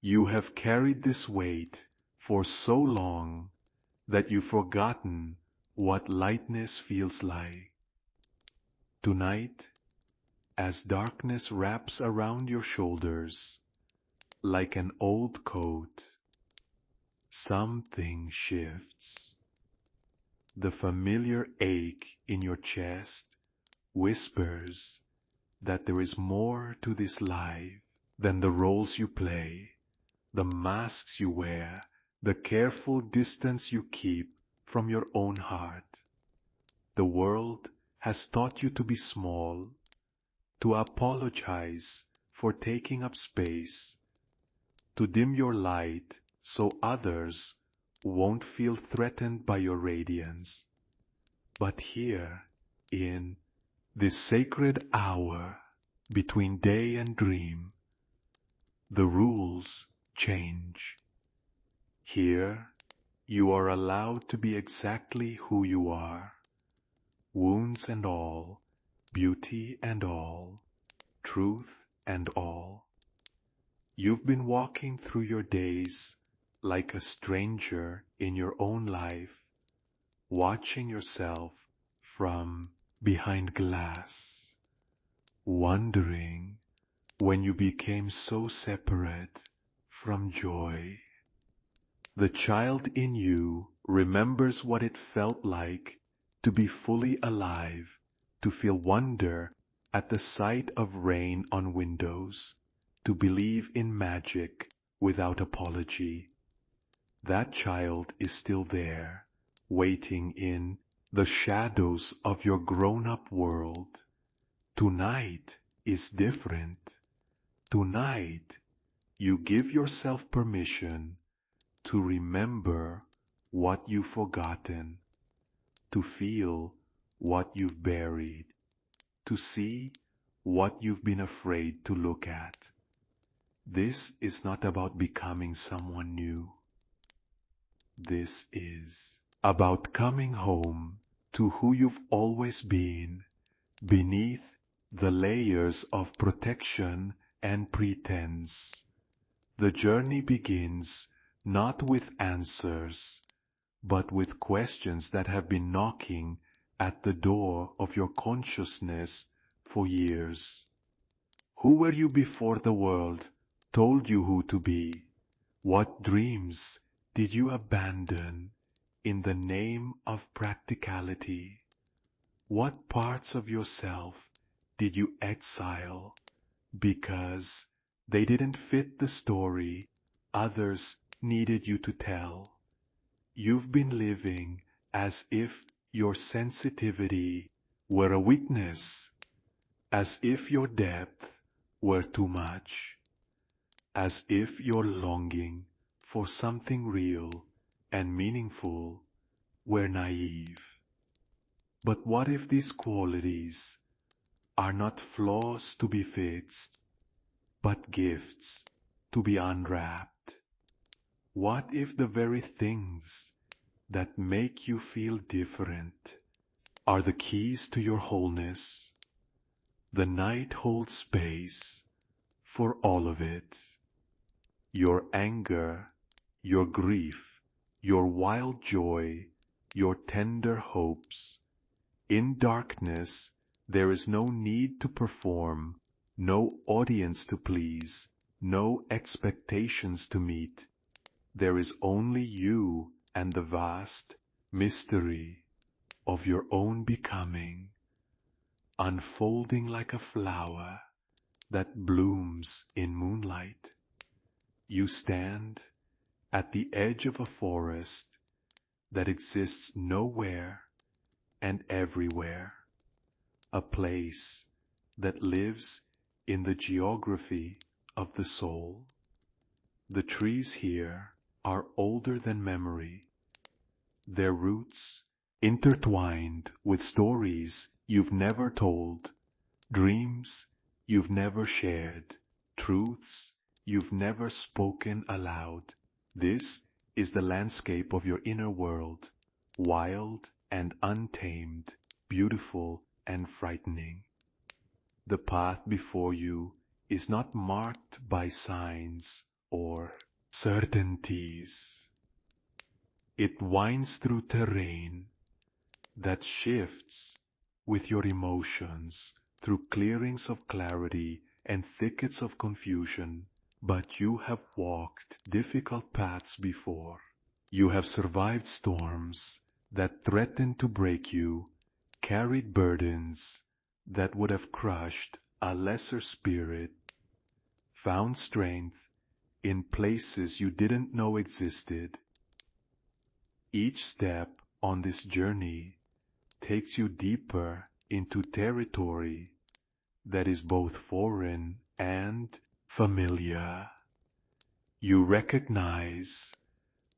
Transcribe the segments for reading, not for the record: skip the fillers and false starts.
You have carried this weight for so long that you've forgotten what lightness feels like. Tonight, as darkness wraps around your shoulders like an old coat, something shifts. The familiar ache in your chest whispers that there is more to this life than the roles you play, the masks you wear, the careful distance you keep from your own heart. The world has taught you to be small, to apologize for taking up space, to dim your light so others won't feel threatened by your radiance. But here, in this sacred hour between day and dream, the rules change. Here, you are allowed to be exactly who you are, wounds and all, beauty and all, truth and all. You've been walking through your days like a stranger in your own life, watching yourself from behind glass, wondering when you became so separate from joy. The child in you remembers what it felt like to be fully alive, to feel wonder at the sight of rain on windows, to believe in magic without apology. That child is still there, waiting in the shadows of your grown-up world. Tonight is different. Tonight, you give yourself permission to remember what you've forgotten, to feel what you've buried, to see what you've been afraid to look at. This is not about becoming someone new. This is about coming home to who you've always been, beneath the layers of protection and pretense. The journey begins not with answers, but with questions that have been knocking at the door of your consciousness for years. Who were you before the world told you who to be? What dreams did you abandon in the name of practicality? What parts of yourself did you exile because they didn't fit the story others needed you to tell? You've been living as if your sensitivity were a weakness, as if your depth were too much, as if your longing for something real and meaningful were naive. But what if these qualities are not flaws to be fixed, but gifts to be unwrapped? What if the very things that make you feel different are the keys to your wholeness? The night holds space for all of it. Your anger, your grief, your wild joy, your tender hopes. In darkness, there is no need to perform, no audience to please, no expectations to meet. There is only you and the vast mystery of your own becoming, unfolding like a flower that blooms in moonlight. You stand at the edge of a forest that exists nowhere and everywhere, a place that lives in the geography of the soul. The trees here are older than memory, their roots intertwined with stories you've never told, dreams you've never shared, truths you've never spoken aloud. This is the landscape of your inner world, wild and untamed, beautiful and frightening. The path before you is not marked by signs or certainties. It winds through terrain that shifts with your emotions, through clearings of clarity and thickets of confusion. But you have walked difficult paths before. You have survived storms that threatened to break you, carried burdens that would have crushed a lesser spirit, found strength in places you didn't know existed. Each step on this journey takes you deeper into territory that is both foreign and familiar. You recognize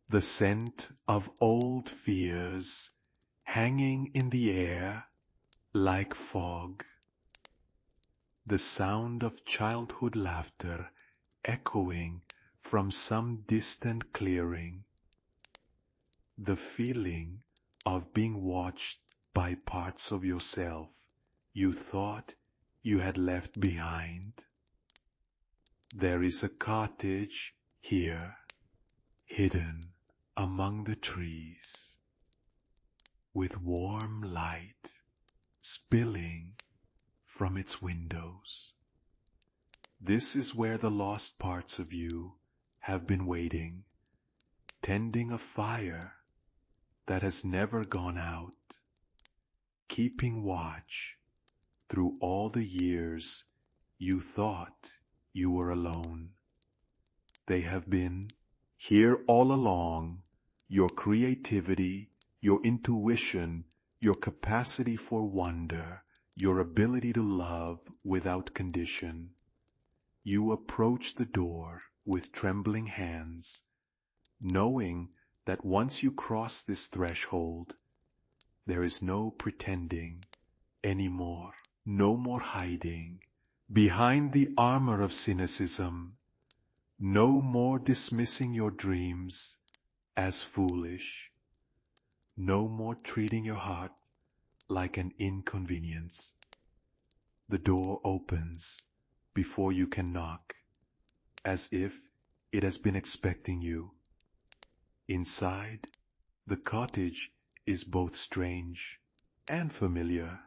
the scent of old fears hanging in the air like fog, the sound of childhood laughter echoing from some distant clearing, the feeling of being watched by parts of yourself you thought you had left behind. There is a cottage here, hidden among the trees, with warm light spilling from its windows. This is where the lost parts of you have been waiting, tending a fire that has never gone out, keeping watch through all the years you thought you were alone. They have been here all along, your creativity, your intuition, your capacity for wonder, your ability to love without condition. You approach the door with trembling hands, knowing that once you cross this threshold, there is no pretending anymore, no more hiding behind the armor of cynicism, no more dismissing your dreams as foolish, no more treating your heart like an inconvenience. The door opens before you can knock, as if it has been expecting you. Inside, the cottage is both strange and familiar,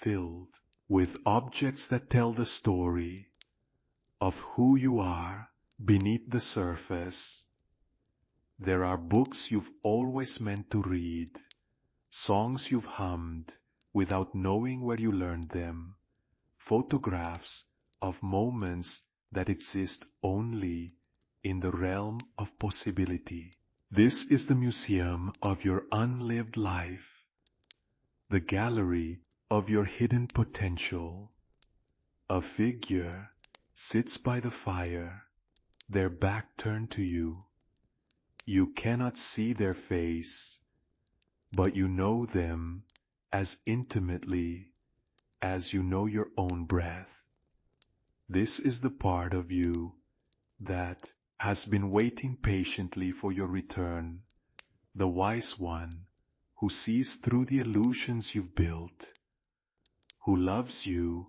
filled with objects that tell the story of who you are beneath the surface. There are books you've always meant to read, songs you've hummed without knowing where you learned them, photographs of moments that exist only in the realm of possibility. This is the museum of your unlived life, the gallery of your hidden potential. A figure sits by the fire, their back turned to you. You cannot see their face, but you know them as intimately as you know your own breath. This is the part of you that has been waiting patiently for your return, the wise one who sees through the illusions you've built, who loves you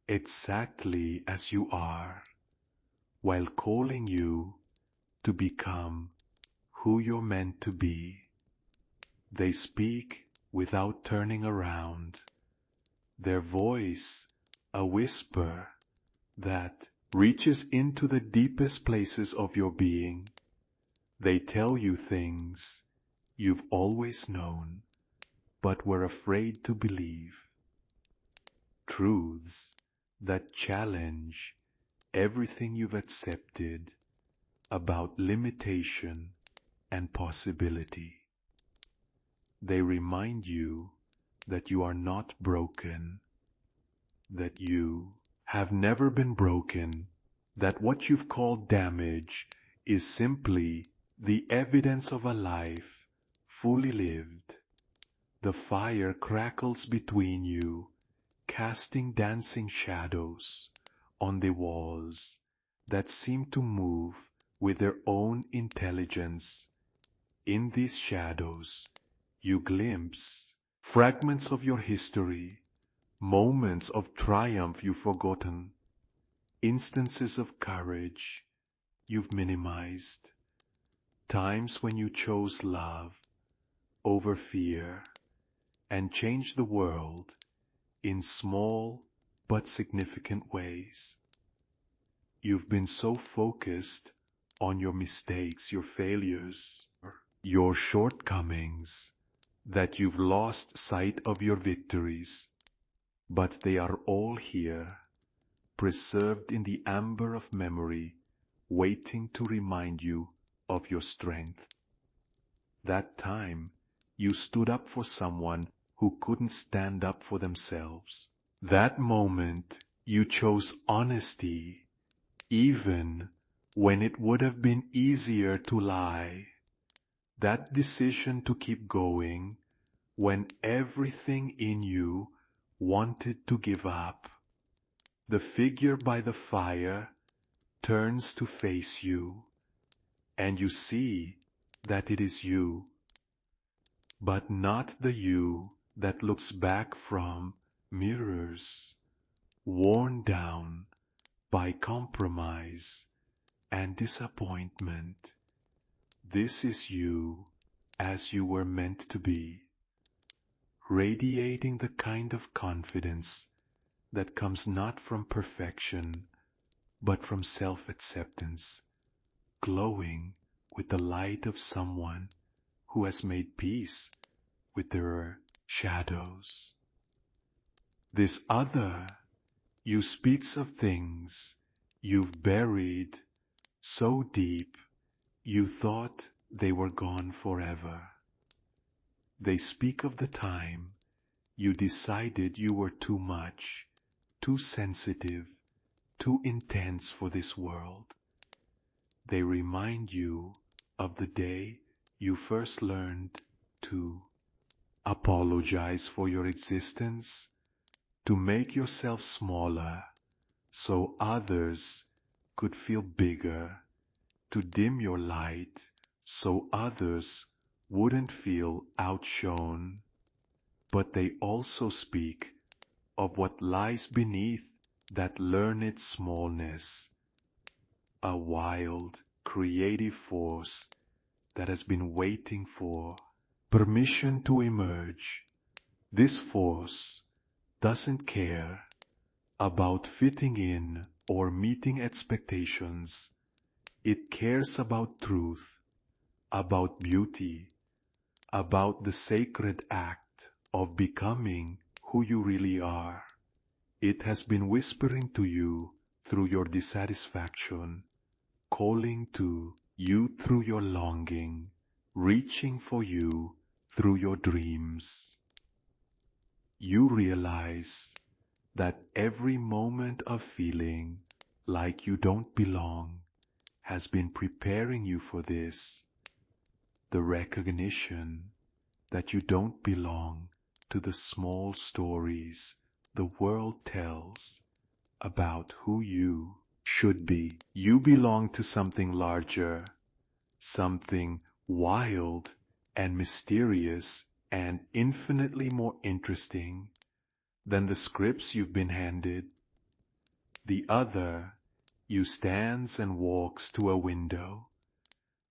exactly as you are, while calling you to become who you're meant to be. They speak without turning around, their voice a whisper that reaches into the deepest places of your being. They tell you things you've always known, but were afraid to believe. Truths that challenge everything you've accepted about limitation and possibility. They remind you that you are not broken, that you have never been broken, that what you've called damage is simply the evidence of a life fully lived. The fire crackles between you, casting dancing shadows on the walls that seem to move with their own intelligence. In these shadows, you glimpse fragments of your history, moments of triumph you've forgotten, instances of courage you've minimized, times when you chose love over fear and changed the world in small but significant ways. You've been so focused on your mistakes, your failures, your shortcomings, that you've lost sight of your victories, but they are all here, preserved in the amber of memory, waiting to remind you of your strength. That time you stood up for someone who couldn't stand up for themselves. That moment you chose honesty, even when it would have been easier to lie. That decision to keep going when everything in you wanted to give up. The figure by the fire turns to face you, and you see that it is you, but not the you that looks back from mirrors, worn down by compromise and disappointment. This is you as you were meant to be, radiating the kind of confidence that comes not from perfection, but from self-acceptance, glowing with the light of someone who has made peace with their shadows. This other you speaks of things you've buried so deep you thought they were gone forever. They speak of the time you decided you were too much, too sensitive, too intense for this world. They remind you of the day you first learned to apologize for your existence, to make yourself smaller so others could feel bigger, to dim your light so others wouldn't feel outshone. But they also speak of what lies beneath that learned smallness, a wild, creative force that has been waiting for permission to emerge. This force doesn't care about fitting in or meeting expectations. It cares about truth, about beauty, about the sacred act of becoming who you really are. It has been whispering to you through your dissatisfaction, calling to you through your longing, reaching for you through your dreams. You realize that every moment of feeling like you don't belong has been preparing you for this, the recognition that you don't belong to the small stories the world tells about who you should be. You belong to something larger, something wild and mysterious and infinitely more interesting than the scripts you've been handed. The other you stands and walks to a window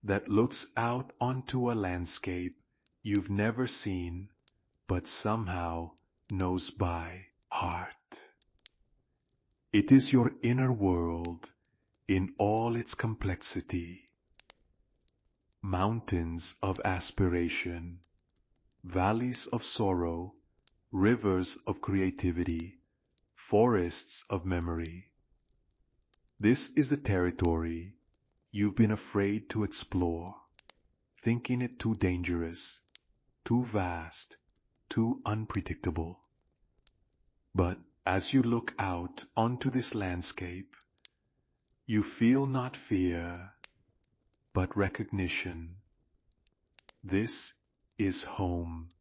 that looks out onto a landscape you've never seen, but somehow knows by heart. It is your inner world in all its complexity. Mountains of aspiration, valleys of sorrow, rivers of creativity, forests of memory. This is the territory you've been afraid to explore, thinking it too dangerous, too vast, too unpredictable. But as you look out onto this landscape, you feel not fear, but recognition. This is home,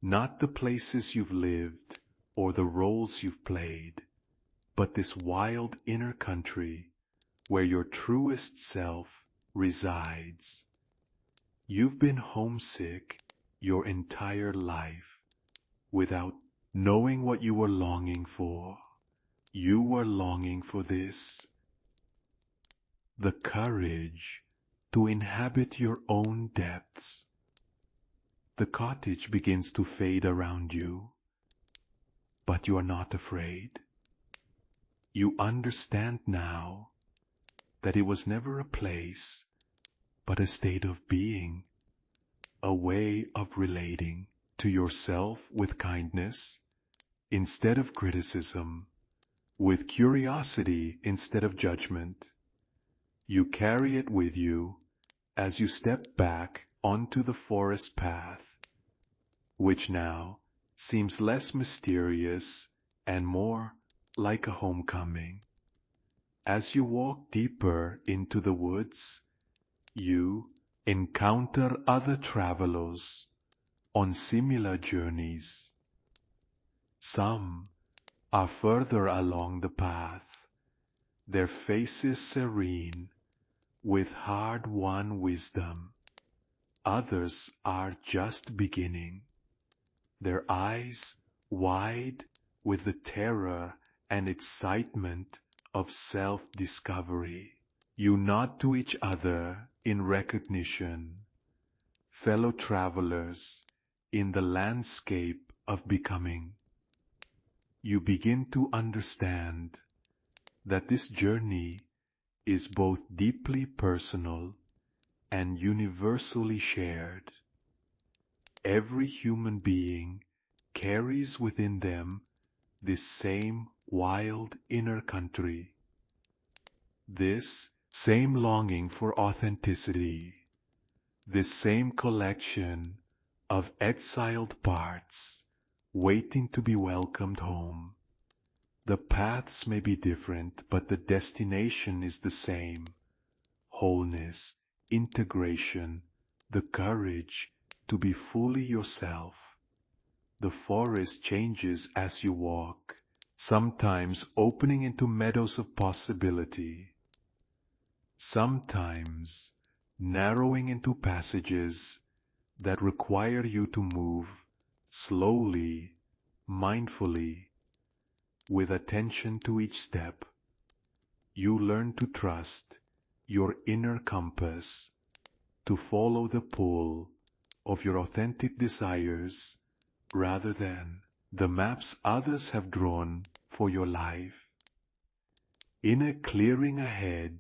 not the places you've lived or the roles you've played, but this wild inner country where your truest self resides. You've been homesick your entire life without knowing what you were longing for. You were longing for this. the courage to inhabit your own depths. The cottage begins to fade around you, but you are not afraid. You understand now that it was never a place, but a state of being, a way of relating to yourself with kindness instead of criticism, with curiosity instead of judgment. You carry it with you as you step back onto the forest path, which now seems less mysterious and more like a homecoming. As you walk deeper into the woods, you encounter other travelers on similar journeys. Some are further along the path, their faces serene with hard-won wisdom. Others are just beginning, their eyes wide with the terror and excitement of self-discovery. You nod to each other in recognition, fellow travelers in the landscape of becoming. You begin to understand that this journey is both deeply personal and universally shared. Every human being carries within them this same wild inner country, this same longing for authenticity, this same collection of exiled parts waiting to be welcomed home. The paths may be different, but the destination is the same: wholeness, integration, the courage to be fully yourself. The forest changes as you walk, sometimes opening into meadows of possibility, sometimes narrowing into passages that require you to move slowly, mindfully, with attention to each step. You learn to trust your inner compass, to follow the pull of your authentic desires rather than the maps others have drawn for your life. In a clearing ahead,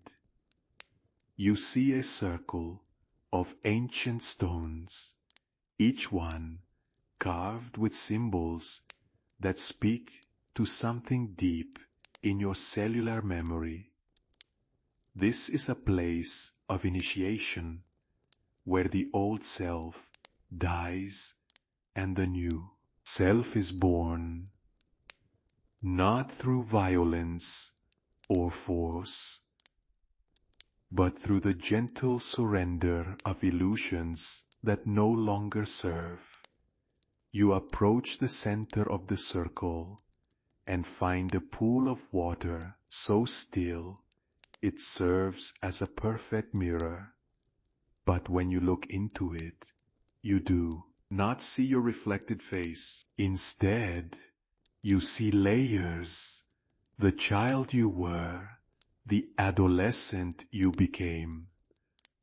you see a circle of ancient stones, each one carved with symbols that speak to something deep in your cellular memory. This is a place of initiation, where the old self dies and the new self is born, not through violence or force, but through the gentle surrender of illusions that no longer serve. You approach the center of the circle and find a pool of water so still it serves as a perfect mirror. But when you look into it, you do not see your reflected face. Instead, you see layers, the child you were, the adolescent you became,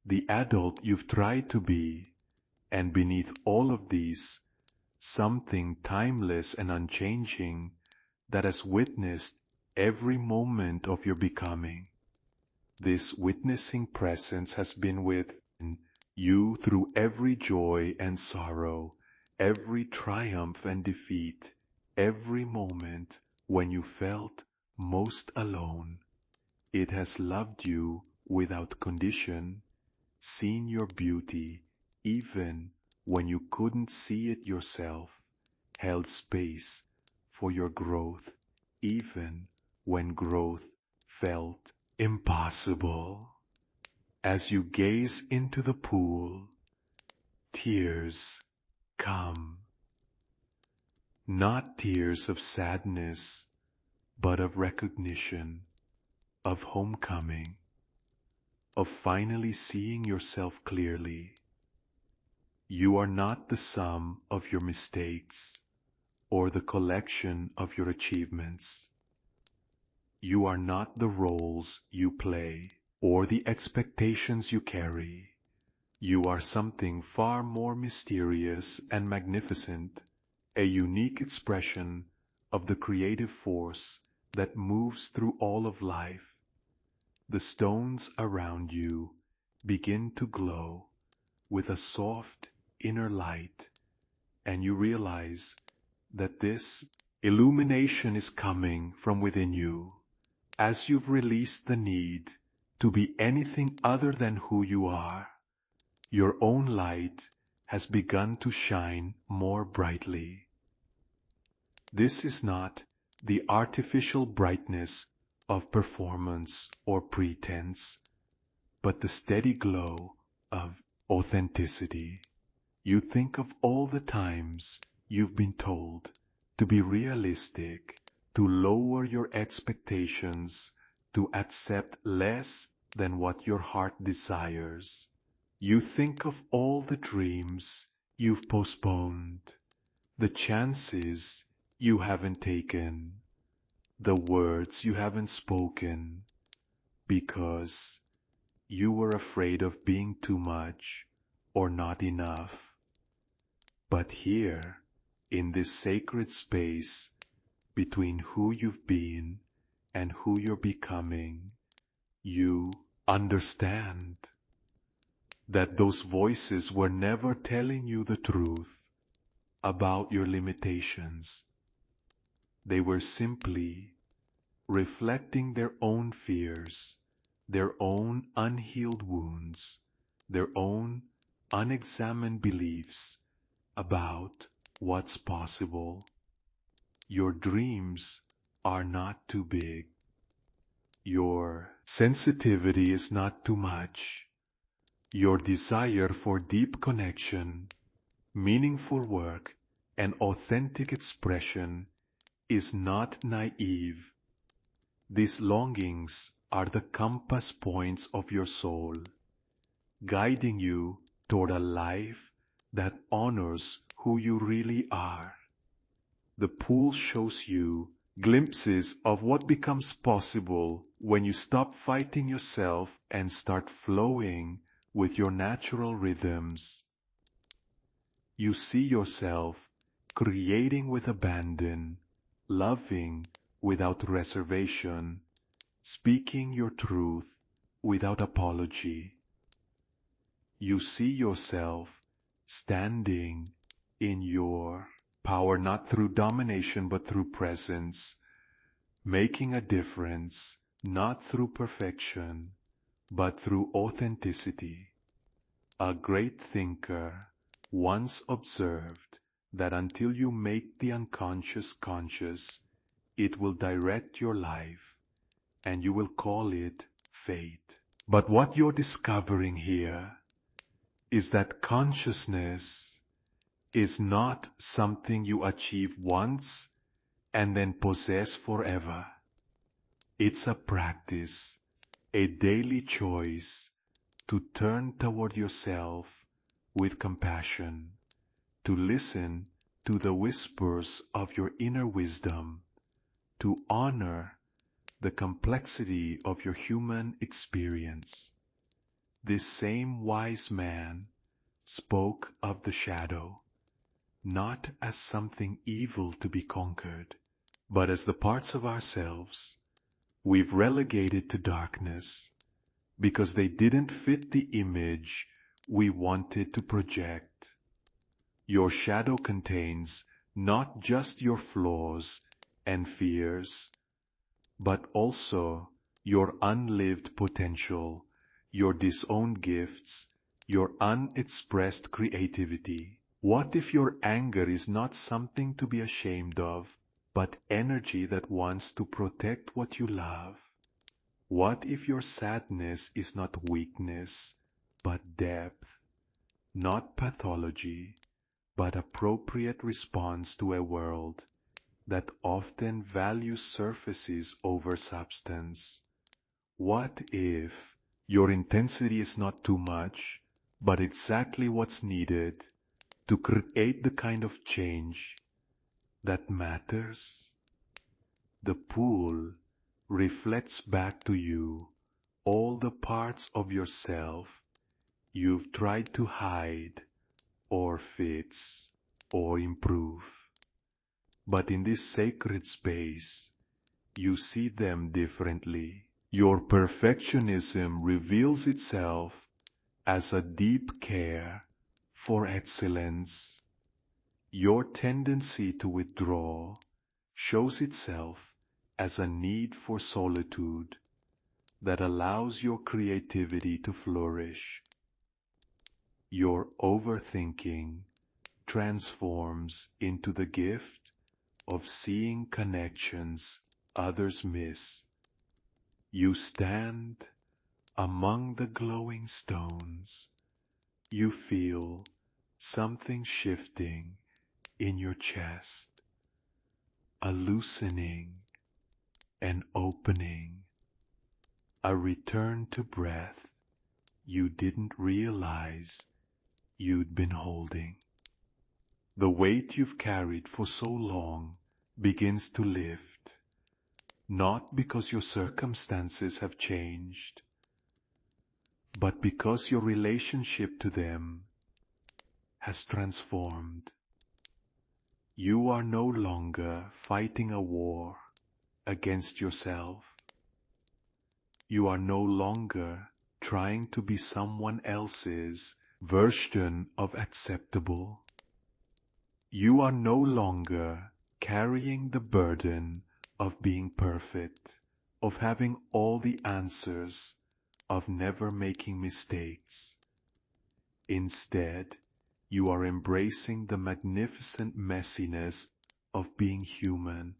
the adult you've tried to be, and beneath all of these, something timeless and unchanging that has witnessed every moment of your becoming. This witnessing presence has been with you through every joy and sorrow, every triumph and defeat, every moment when you felt most alone. It has loved you without condition, seen your beauty even when you couldn't see it yourself, held space for your growth even when growth felt impossible. As you gaze into the pool, tears come, not tears of sadness, but of recognition, of homecoming, of finally seeing yourself clearly. You are not the sum of your mistakes or the collection of your achievements. You are not the roles you play, or the expectations you carry. You are something far more mysterious and magnificent, a unique expression of the creative force that moves through all of life. The stones around you begin to glow with a soft inner light, and you realize that this illumination is coming from within you as you've released the need to be anything other than who you are. Your own light has begun to shine more brightly. This is not the artificial brightness of performance or pretense, but the steady glow of authenticity. You think of all the times you've been told to be realistic, to lower your expectations, to accept less than what your heart desires. You think of all the dreams you've postponed, the chances you haven't taken, the words you haven't spoken, because you were afraid of being too much or not enough. But here, in this sacred space between who you've been and who you're becoming, you understand that those voices were never telling you the truth about your limitations. They were simply reflecting their own fears, their own unhealed wounds, their own unexamined beliefs about what's possible. Your dreams are not too big. Your sensitivity is not too much. Your desire for deep connection, meaningful work, and authentic expression is not naive. These longings are the compass points of your soul, guiding you toward a life that honors who you really are. The pool shows you glimpses of what becomes possible when you stop fighting yourself and start flowing with your natural rhythms. You see yourself creating with abandon, loving without reservation, speaking your truth without apology. You see yourself standing in your power, not through domination but through presence, making a difference not through perfection but through authenticity. A great thinker once observed that until you make the unconscious conscious, it will direct your life, and you will call it fate. But what you're discovering here is that consciousness is not something you achieve once and then possess forever. It's a practice, a daily choice to turn toward yourself with compassion, to listen to the whispers of your inner wisdom, to honor the complexity of your human experience. This same wise man spoke of the shadow, not as something evil to be conquered, but as the parts of ourselves we've relegated to darkness because they didn't fit the image we wanted to project. Your shadow contains not just your flaws and fears, but also your unlived potential, your disowned gifts, your unexpressed creativity. What if your anger is not something to be ashamed of, but energy that wants to protect what you love? What if your sadness is not weakness, but depth, not pathology, but appropriate response to a world that often values surfaces over substance? What if your intensity is not too much, but exactly what's needed to create the kind of change that matters? The pool reflects back to you all the parts of yourself you've tried to hide or fix or improve. But in this sacred space, you see them differently. Your perfectionism reveals itself as a deep care for excellence. Your tendency to withdraw shows itself as a need for solitude that allows your creativity to flourish. Your overthinking transforms into the gift of seeing connections others miss. You stand among the glowing stones. You feel something shifting in your chest, a loosening, an opening, a return to breath you didn't realize you'd been holding. The weight you've carried for so long begins to lift, not because your circumstances have changed, but because your relationship to them has transformed. You are no longer fighting a war against yourself. You are no longer trying to be someone else's version of acceptable. You are no longer carrying the burden of being perfect, of having all the answers, of never making mistakes. Instead, you are embracing the magnificent messiness of being human,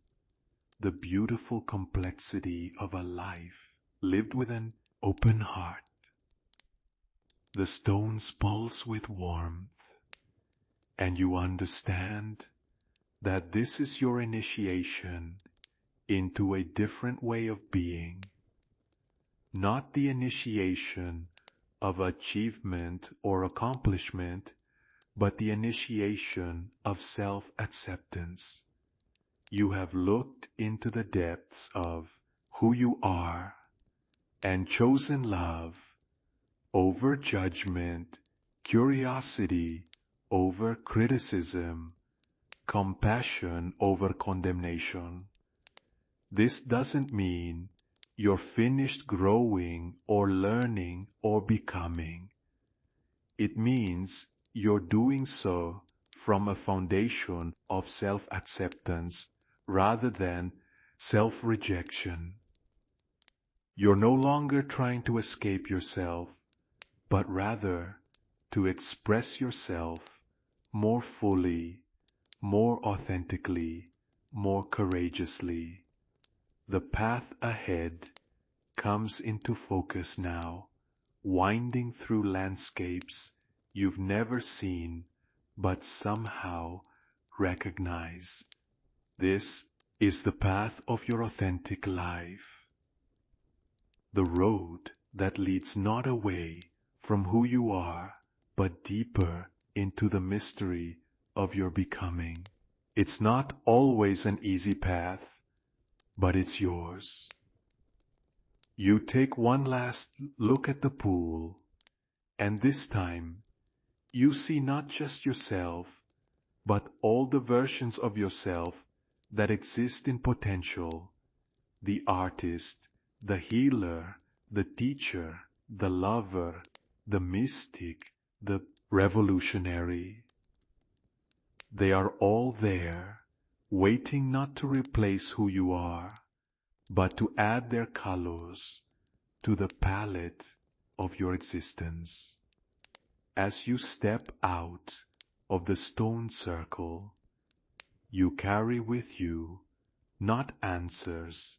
the beautiful complexity of a life lived with an open heart. The stones pulse with warmth, and you understand that this is your initiation into a different way of being, not the initiation of achievement or accomplishment, but the initiation of self-acceptance. You have looked into the depths of who you are and chosen love over judgment, curiosity over criticism, compassion over condemnation. This doesn't mean you're finished growing or learning or becoming. It means you're doing so from a foundation of self-acceptance rather than self-rejection. You're no longer trying to escape yourself, but rather to express yourself more fully, more authentically, more courageously. The path ahead comes into focus now, winding through landscapes you've never seen but somehow recognize. This is the path of your authentic life, the road that leads not away from who you are, but deeper into the mystery of your becoming. It's not always an easy path, but it's yours. You take one last look at the pool, and this time you see not just yourself, but all the versions of yourself that exist in potential: the artist, the healer, the teacher, the lover, the mystic, the revolutionary. They are all there, waiting not to replace who you are, but to add their colors to the palette of your existence. As you step out of the stone circle, you carry with you not answers,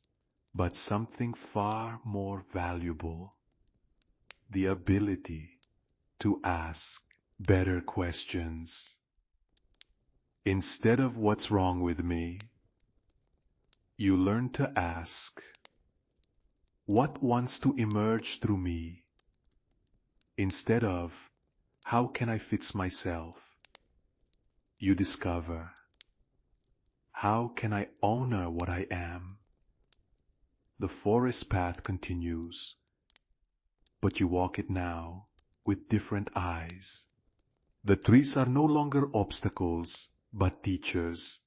but something far more valuable: the ability to ask better questions. Instead of "what's wrong with me?" you learn to ask, "what wants to emerge through me?" Instead of "how can I fix myself?" you discover, "how can I honor what I am?" The forest path continues, but you walk it now with different eyes. The trees are no longer obstacles, but teachers,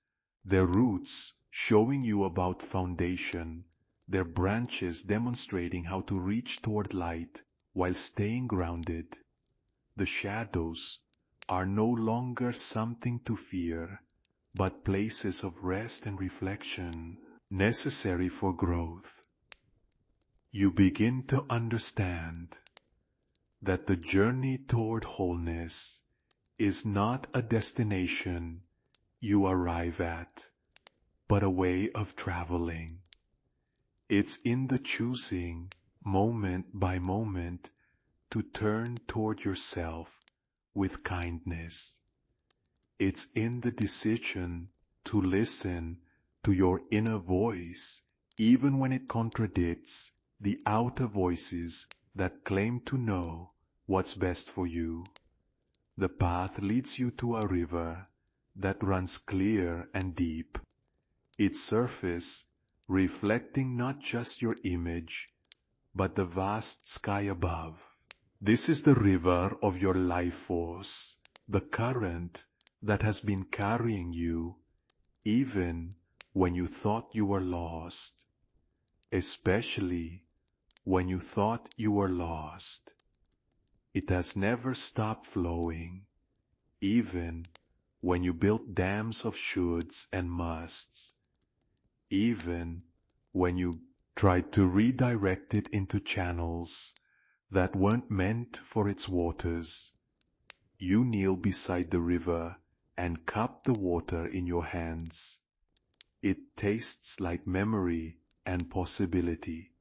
their roots showing you about foundation, their branches demonstrating how to reach toward light while staying grounded. The shadows are no longer something to fear, but places of rest and reflection necessary for growth. You begin to understand that the journey toward wholeness is not a destination you arrive at, but a way of traveling. It's in the choosing, moment by moment, to turn toward yourself with kindness. It's in the decision to listen to your inner voice, even when it contradicts the outer voices that claim to know what's best for you. The path leads you to a river that runs clear and deep, its surface reflecting not just your image, but the vast sky above. This is the river of your life force, the current that has been carrying you even when you thought you were lost, especially when you thought you were lost. It has never stopped flowing, even when you built dams of shoulds and musts, even when you tried to redirect it into channels that weren't meant for its waters. You kneel beside the river and cup the water in your hands. It tastes like memory and possibility,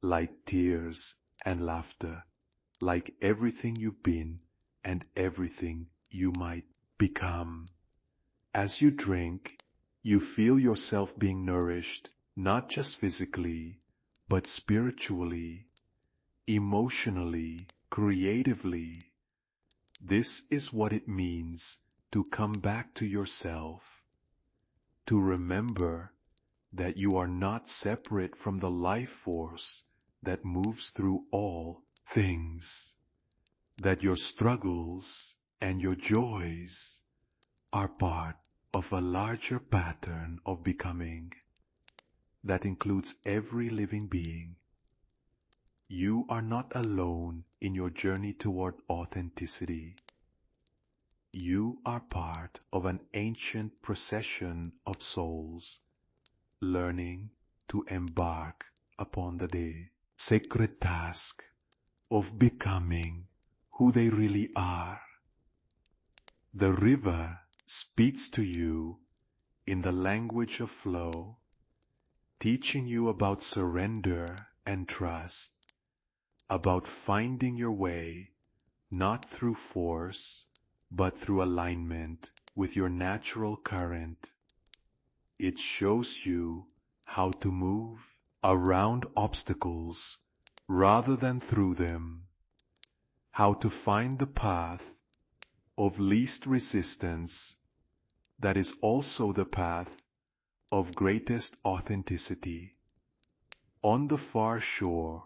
like tears and laughter, like everything you've been and everything you might become. As you drink, you feel yourself being nourished, not just physically, but spiritually, emotionally, creatively. This is what it means to come back to yourself, to remember that you are not separate from the life force that moves through all things, that your struggles and your joys are part of a larger pattern of becoming that includes every living being. You are not alone in your journey toward authenticity. You are part of an ancient procession of souls learning to embark upon the sacred task of becoming who they really are. The river speaks to you in the language of flow, teaching you about surrender and trust, about finding your way not through force, but through alignment with your natural current. It shows you how to move around obstacles rather than through them, how to find the path of least resistance that is also the path of greatest authenticity. On the far shore,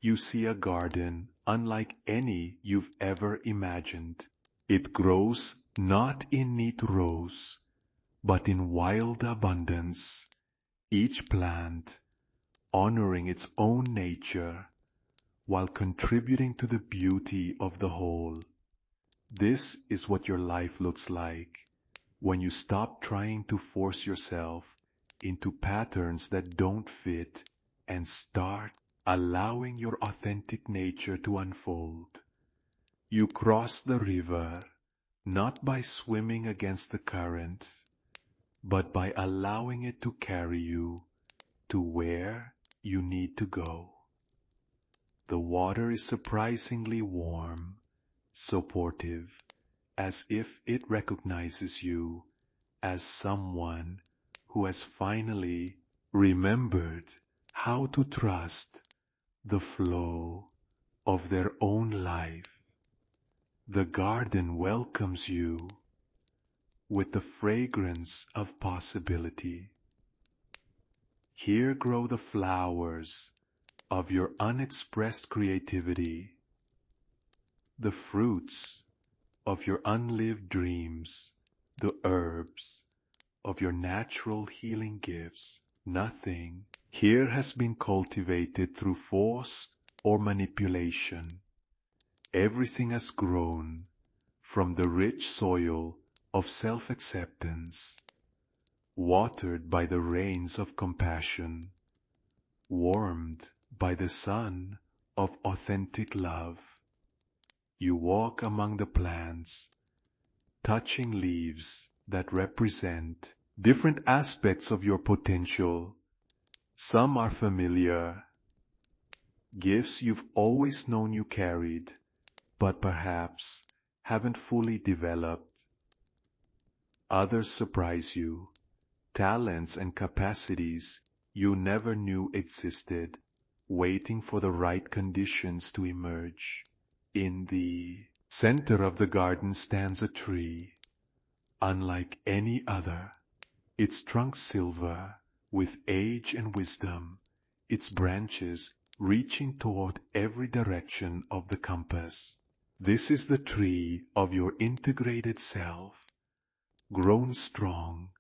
you see a garden unlike any you've ever imagined. It grows not in neat rows, but in wild abundance, each plant honoring its own nature while contributing to the beauty of the whole. This is what your life looks like when you stop trying to force yourself into patterns that don't fit and start allowing your authentic nature to unfold. You cross the river not by swimming against the current, but by allowing it to carry you to where you need to go. The water is surprisingly warm, supportive, as if it recognizes you as someone who has finally remembered how to trust the flow of their own life. The garden welcomes you with the fragrance of possibility. Here grow the flowers of your unexpressed creativity, the fruits of your unlived dreams, the herbs of your natural healing gifts. Nothing here has been cultivated through force or manipulation. Everything has grown from the rich soil of self-acceptance, watered by the rains of compassion, warmed by the sun of authentic love. You walk among the plants, touching leaves that represent different aspects of your potential. Some are familiar, gifts you've always known you carried, but perhaps haven't fully developed. Others surprise you, talents and capacities you never knew existed, waiting for the right conditions to emerge. In the center of the garden stands a tree, unlike any other, its trunk silver with age and wisdom, its branches reaching toward every direction of the compass. This is the tree of your integrated self, grown strong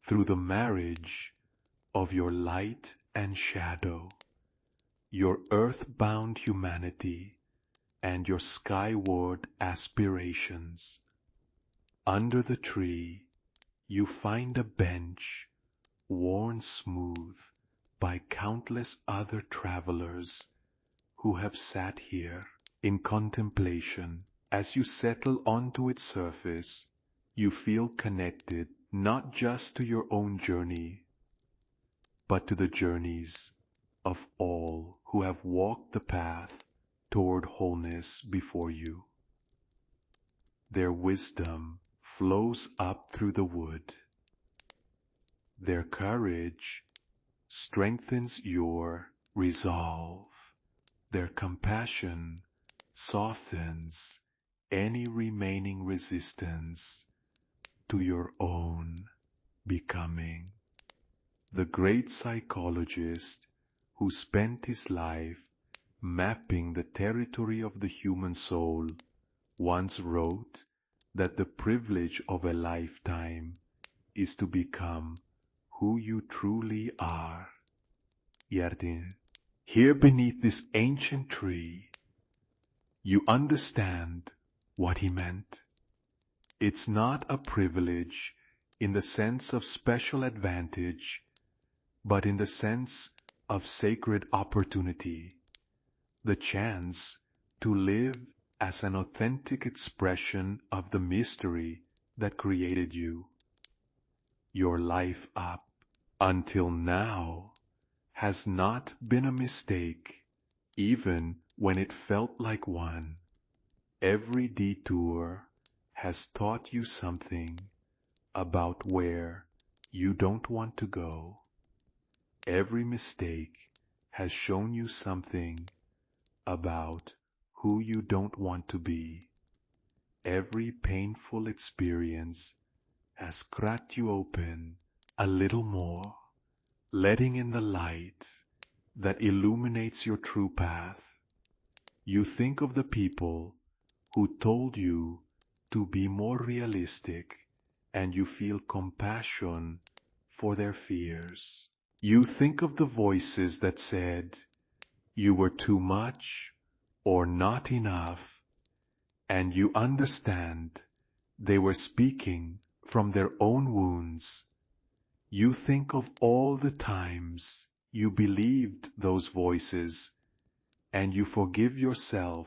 through the marriage of your light and shadow, your earth-bound humanity, and your skyward aspirations. Under the tree, you find a bench worn smooth by countless other travelers who have sat here in contemplation. As you settle onto its surface, you feel connected not just to your own journey, but to the journeys of all who have walked the path toward wholeness before you. Their wisdom flows up through the wood. Their courage strengthens your resolve. Their compassion softens any remaining resistance to your own becoming. The great psychologist who spent his life mapping the territory of the human soul once wrote that the privilege of a lifetime is to become who you truly are. Yardin, here beneath this ancient tree, you understand what he meant. It's not a privilege in the sense of special advantage, but in the sense of sacred opportunity, the chance to live as an authentic expression of the mystery that created you. Your life up until now has not been a mistake, even when it felt like one. Every detour has taught you something about where you don't want to go. Every mistake has shown you something about who you don't want to be. Every painful experience has cracked you open a little more, letting in the light that illuminates your true path. You think of the people who told you to be more realistic, and you feel compassion for their fears. You think of the voices that said you were too much or not enough, and you understand they were speaking from their own wounds. You think of all the times you believed those voices, and you forgive yourself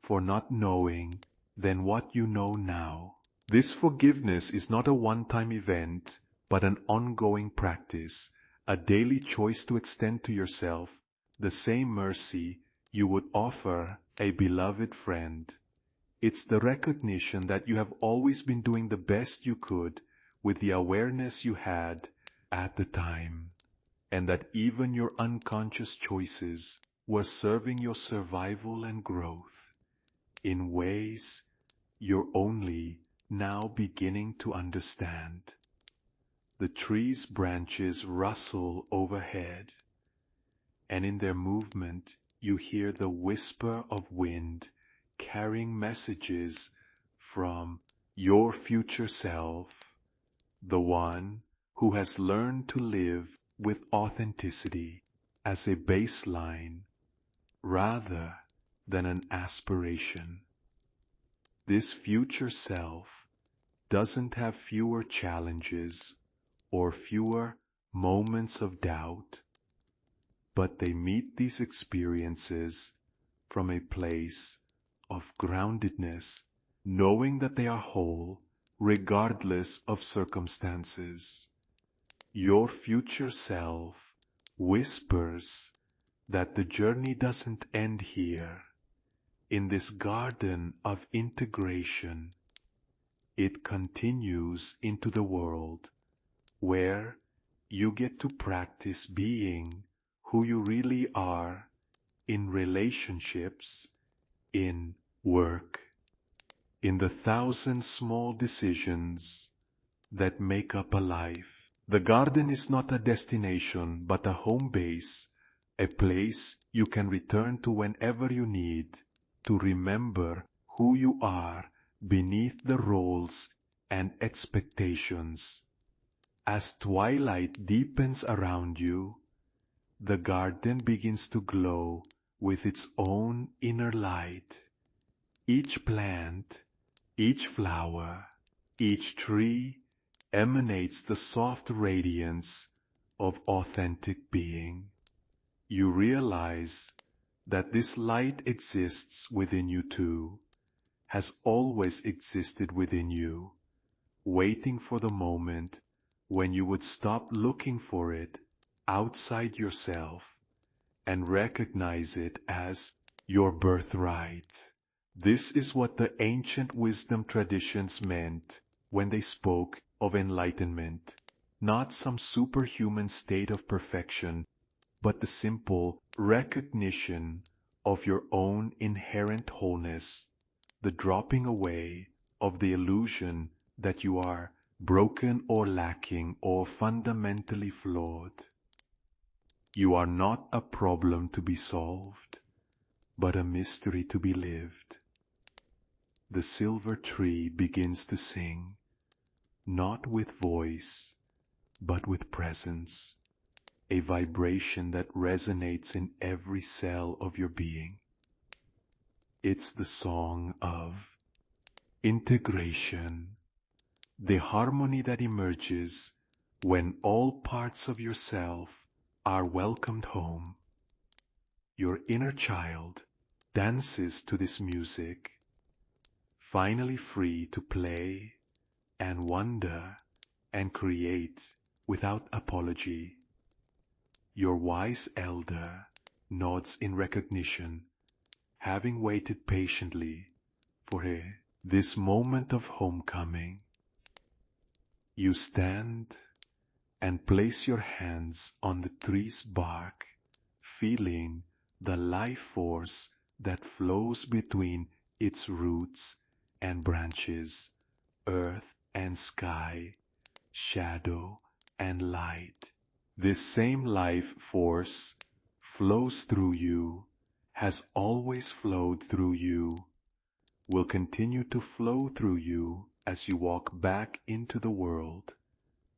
for not knowing then what you know now. This forgiveness is not a one-time event, but an ongoing practice, a daily choice to extend to yourself the same mercy you would offer a beloved friend. It's the recognition that you have always been doing the best you could with the awareness you had at the time, and that even your unconscious choices were serving your survival and growth in ways you're only now beginning to understand. The tree's branches rustle overhead, and in their movement you hear the whisper of wind carrying messages from your future self, the one who has learned to live with authenticity as a baseline rather than an aspiration. This future self doesn't have fewer challenges or fewer moments of doubt, but they meet these experiences from a place of groundedness, knowing that they are whole regardless of circumstances. Your future self whispers that the journey doesn't end here. In this garden of integration, it continues into the world where you get to practice being who you really are in relationships, in work, in the 1,000 small decisions that make up a life. The garden is not a destination, but a home base, a place you can return to whenever you need to remember who you are beneath the roles and expectations. As twilight deepens around you, the garden begins to glow with its own inner light. Each plant, each flower, each tree emanates the soft radiance of authentic being. You realize that this light exists within you too, has always existed within you, waiting for the moment when you would stop looking for it outside yourself and recognize it as your birthright. This is what the ancient wisdom traditions meant when they spoke of enlightenment, not some superhuman state of perfection, but the simple recognition of your own inherent wholeness, the dropping away of the illusion that you are broken or lacking or fundamentally flawed. You are not a problem to be solved, but a mystery to be lived. The silver tree begins to sing, not with voice, but with presence, a vibration that resonates in every cell of your being. It's the song of integration, the harmony that emerges when all parts of yourself are welcomed home. Your inner child dances to this music, finally free to play and wonder and create without apology. Your wise elder nods in recognition, having waited patiently for this moment of homecoming. You stand and place your hands on the tree's bark, feeling the life force that flows between its roots and branches, earth and sky, shadow and light. This same life force flows through you, has always flowed through you, will continue to flow through you as you walk back into the world,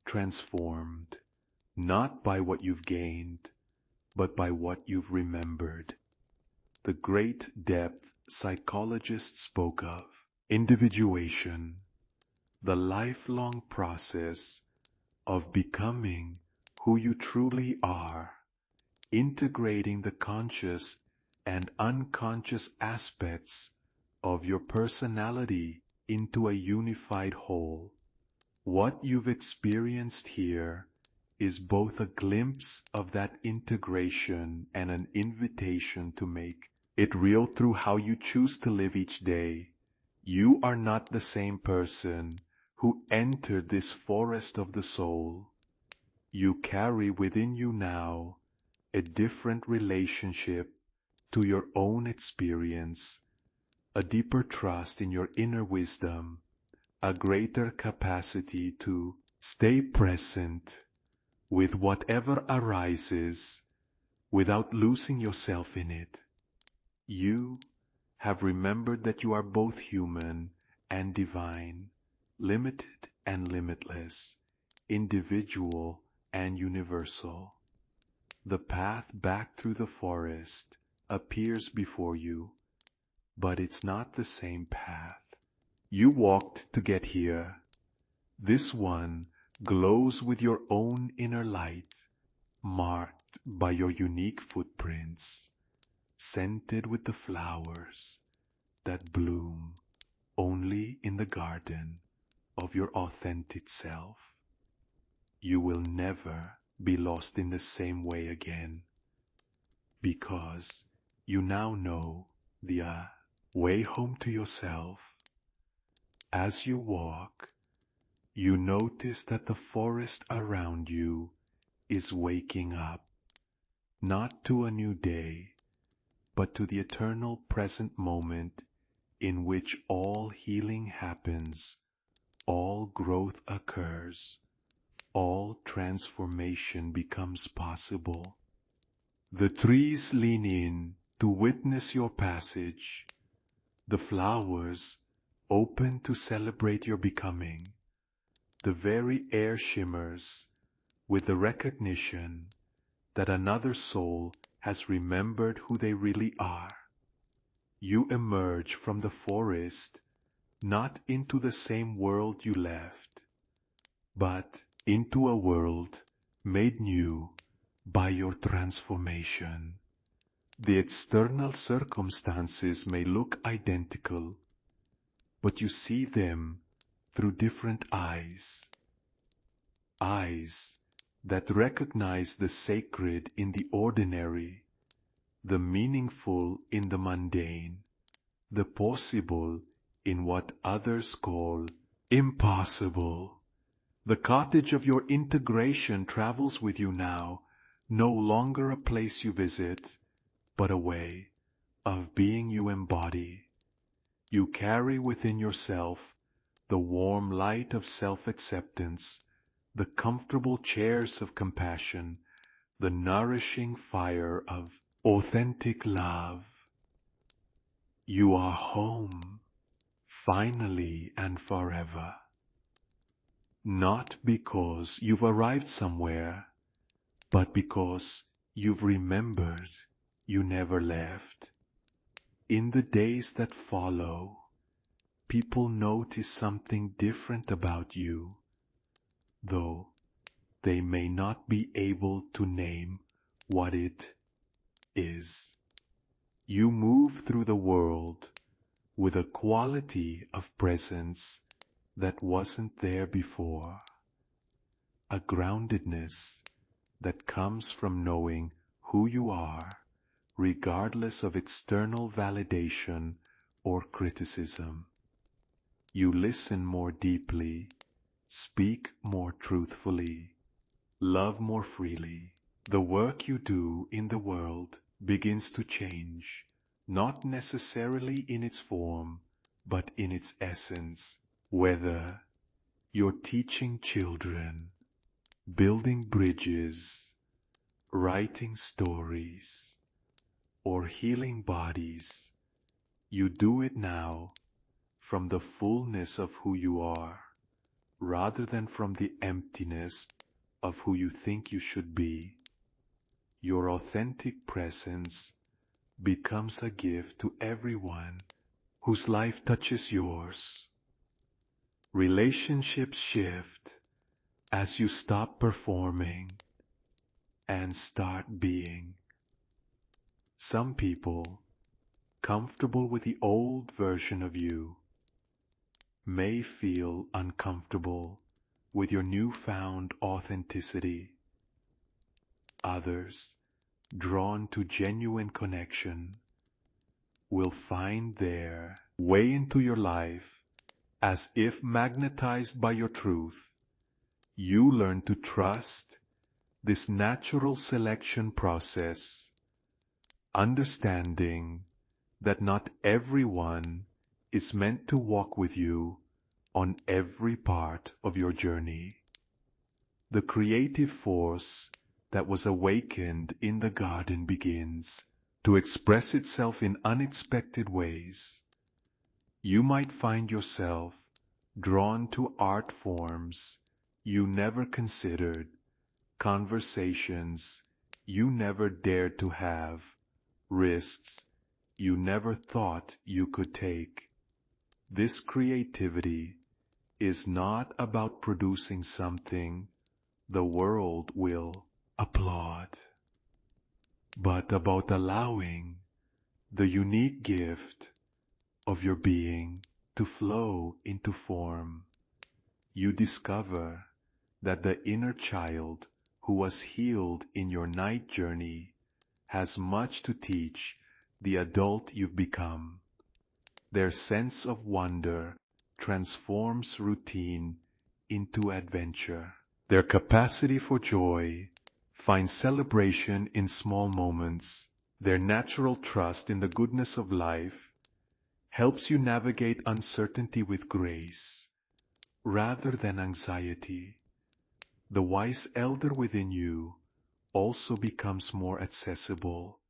transformed, not by what you've gained, but by what you've remembered. The great depth psychologists spoke of, individuation, the lifelong process of becoming who you truly are, integrating the conscious and unconscious aspects of your personality into a unified whole. What you've experienced here is both a glimpse of that integration and an invitation to make it real through how you choose to live each day. You are not the same person who entered this forest of the soul. You carry within you now a different relationship to your own experience, a deeper trust in your inner wisdom, a greater capacity to stay present with whatever arises without losing yourself in it. You have remembered that you are both human and divine, limited and limitless, individual and universal. The path back through the forest appears before you, but it's not the same path. You walked to get here. This one glows with your own inner light, marked by your unique footprints, scented with the flowers that bloom only in the garden of your authentic self. You will never be lost in the same way again, because you now know the way home to yourself. As you walk, you notice that the forest around you is waking up, not to a new day, but to the eternal present moment in which all healing happens, all growth occurs, all transformation becomes possible. The trees lean in to witness your passage. The flowers open to celebrate your becoming. The very air shimmers with the recognition that another soul has remembered who they really are. You emerge from the forest not into the same world you left, but into a world made new by your transformation. The external circumstances may look identical, but you see them through different eyes. Eyes that recognize the sacred in the ordinary, the meaningful in the mundane, the possible in what others call impossible. The cottage of your integration travels with you now, no longer a place you visit, but a way of being you embody. You carry within yourself the warm light of self-acceptance, the comfortable chairs of compassion, the nourishing fire of authentic love. You are home, finally and forever. Not because you've arrived somewhere, but because you've remembered you never left. In the days that follow, people notice something different about you, though they may not be able to name what it is. You move through the world with a quality of presence that wasn't there before, a groundedness that comes from knowing who you are, regardless of external validation or criticism. You listen more deeply, speak more truthfully, love more freely. The work you do in the world begins to change, not necessarily in its form, but in its essence. Whether you're teaching children, building bridges, writing stories, or healing bodies, you do it now from the fullness of who you are, rather than from the emptiness of who you think you should be. Your authentic presence becomes a gift to everyone whose life touches yours. Relationships shift as you stop performing and start being. Some people, comfortable with the old version of you, may feel uncomfortable with your newfound authenticity. Others, drawn to genuine connection, will find their way into your life as if magnetized by your truth. You learn to trust this natural selection process, understanding that not everyone is meant to walk with you on every part of your journey. The creative force that was awakened in the garden begins to express itself in unexpected ways. You might find yourself drawn to art forms you never considered, conversations you never dared to have, risks you never thought you could take. This creativity is not about producing something the world will applaud, but about allowing the unique gift of your being to flow into form. You discover that the inner child who was healed in your night journey has much to teach the adult you've become. Their sense of wonder transforms routine into adventure. Their capacity for joy finds celebration in small moments. Their natural trust in the goodness of life helps you navigate uncertainty with grace rather than anxiety. The wise elder within you also becomes more accessible,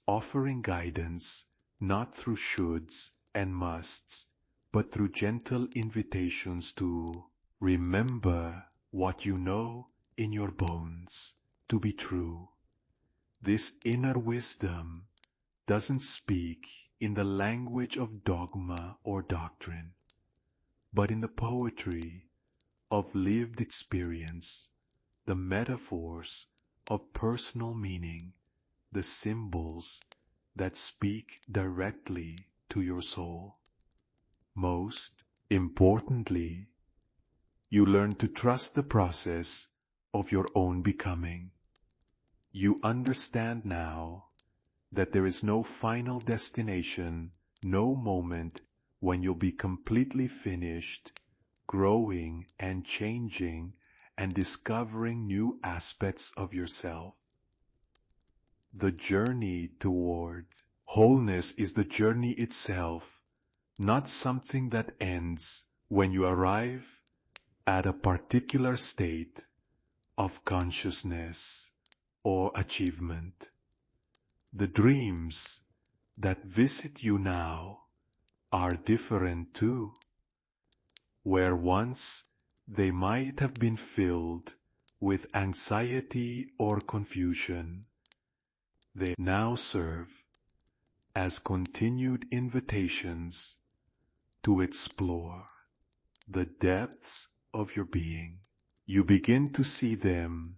offering guidance not through shoulds and musts, but through gentle invitations to remember what you know in your bones to be true. This inner wisdom doesn't speak in the language of dogma or doctrine, but in the poetry of lived experience, the metaphors of personal meaning, the symbols that speak directly to your soul. Most importantly, you learn to trust the process of your own becoming. You understand now that there is no final destination, no moment when you'll be completely finished, growing and changing and discovering new aspects of yourself. The journey towards wholeness is the journey itself, not something that ends when you arrive at a particular state of consciousness or achievement. The dreams that visit you now are different too. Where once they might have been filled with anxiety or confusion, they now serve as continued invitations to explore the depths of your being. You begin to see them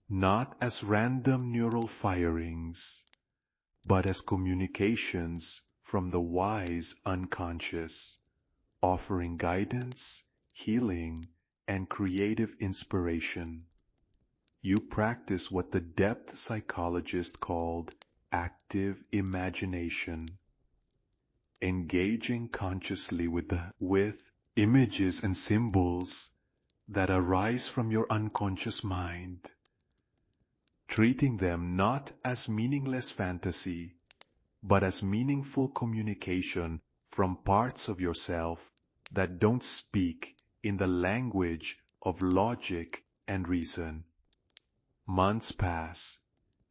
not as random neural firings, but as communications from the wise unconscious, offering guidance, healing, and creative inspiration. You practice what the depth psychologist called active imagination, engaging consciously with images and symbols that arise from your unconscious mind, treating them not as meaningless fantasy, but as meaningful communication from parts of yourself that don't speak in the language of logic and reason. Months pass,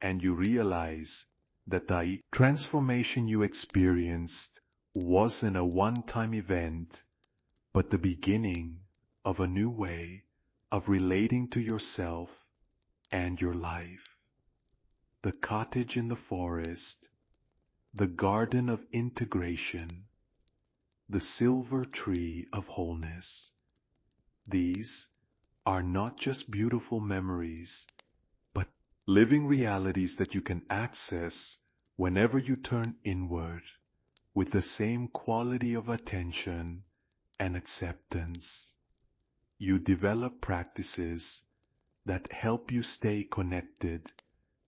and you realize that the transformation you experienced wasn't a one-time event, but the beginning of a new way of relating to yourself and your life. The cottage in the forest, the garden of integration, the silver tree of wholeness. These are not just beautiful memories, but living realities that you can access whenever you turn inward with the same quality of attention and acceptance. You develop practices that help you stay connected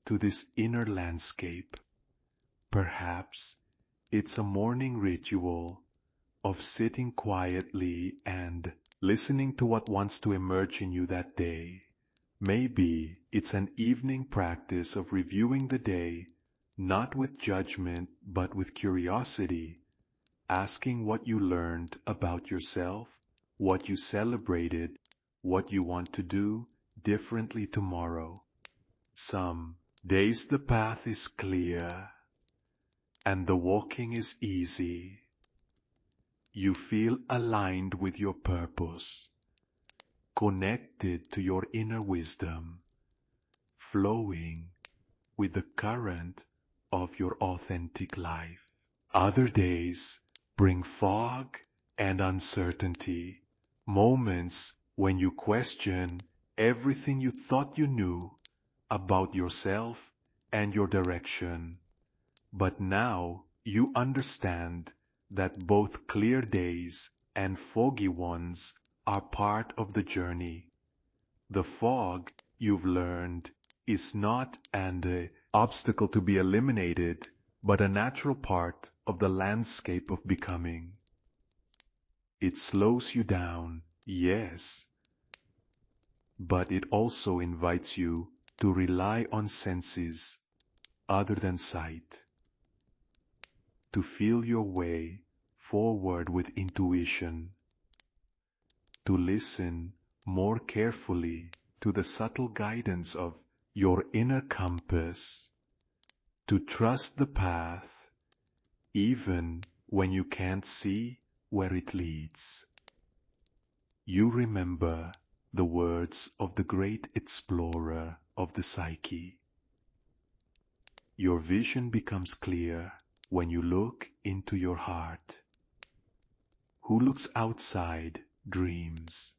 to this inner landscape. Perhaps it's a morning ritual of sitting quietly and listening to what wants to emerge in you that day. Maybe it's an evening practice of reviewing the day, not with judgment, but with curiosity, asking what you learned about yourself, what you celebrated, what you want to do differently tomorrow. Some days the path is clear and the walking is easy. You feel aligned with your purpose, connected to your inner wisdom, flowing with the current of your authentic life. Other days bring fog and uncertainty, moments when you question everything you thought you knew about yourself and your direction. But now you understand that both clear days and foggy ones are part of the journey. The fog, you've learned, is not an obstacle to be eliminated, but a natural part of the landscape of becoming. It slows you down, yes, but it also invites you to rely on senses other than sight, to feel your way forward with intuition, to listen more carefully to the subtle guidance of your inner compass, to trust the path even when you can't see where it leads. You remember the words of the great explorer of the psyche. Your vision becomes clear when you look into your heart. Who looks outside dreams.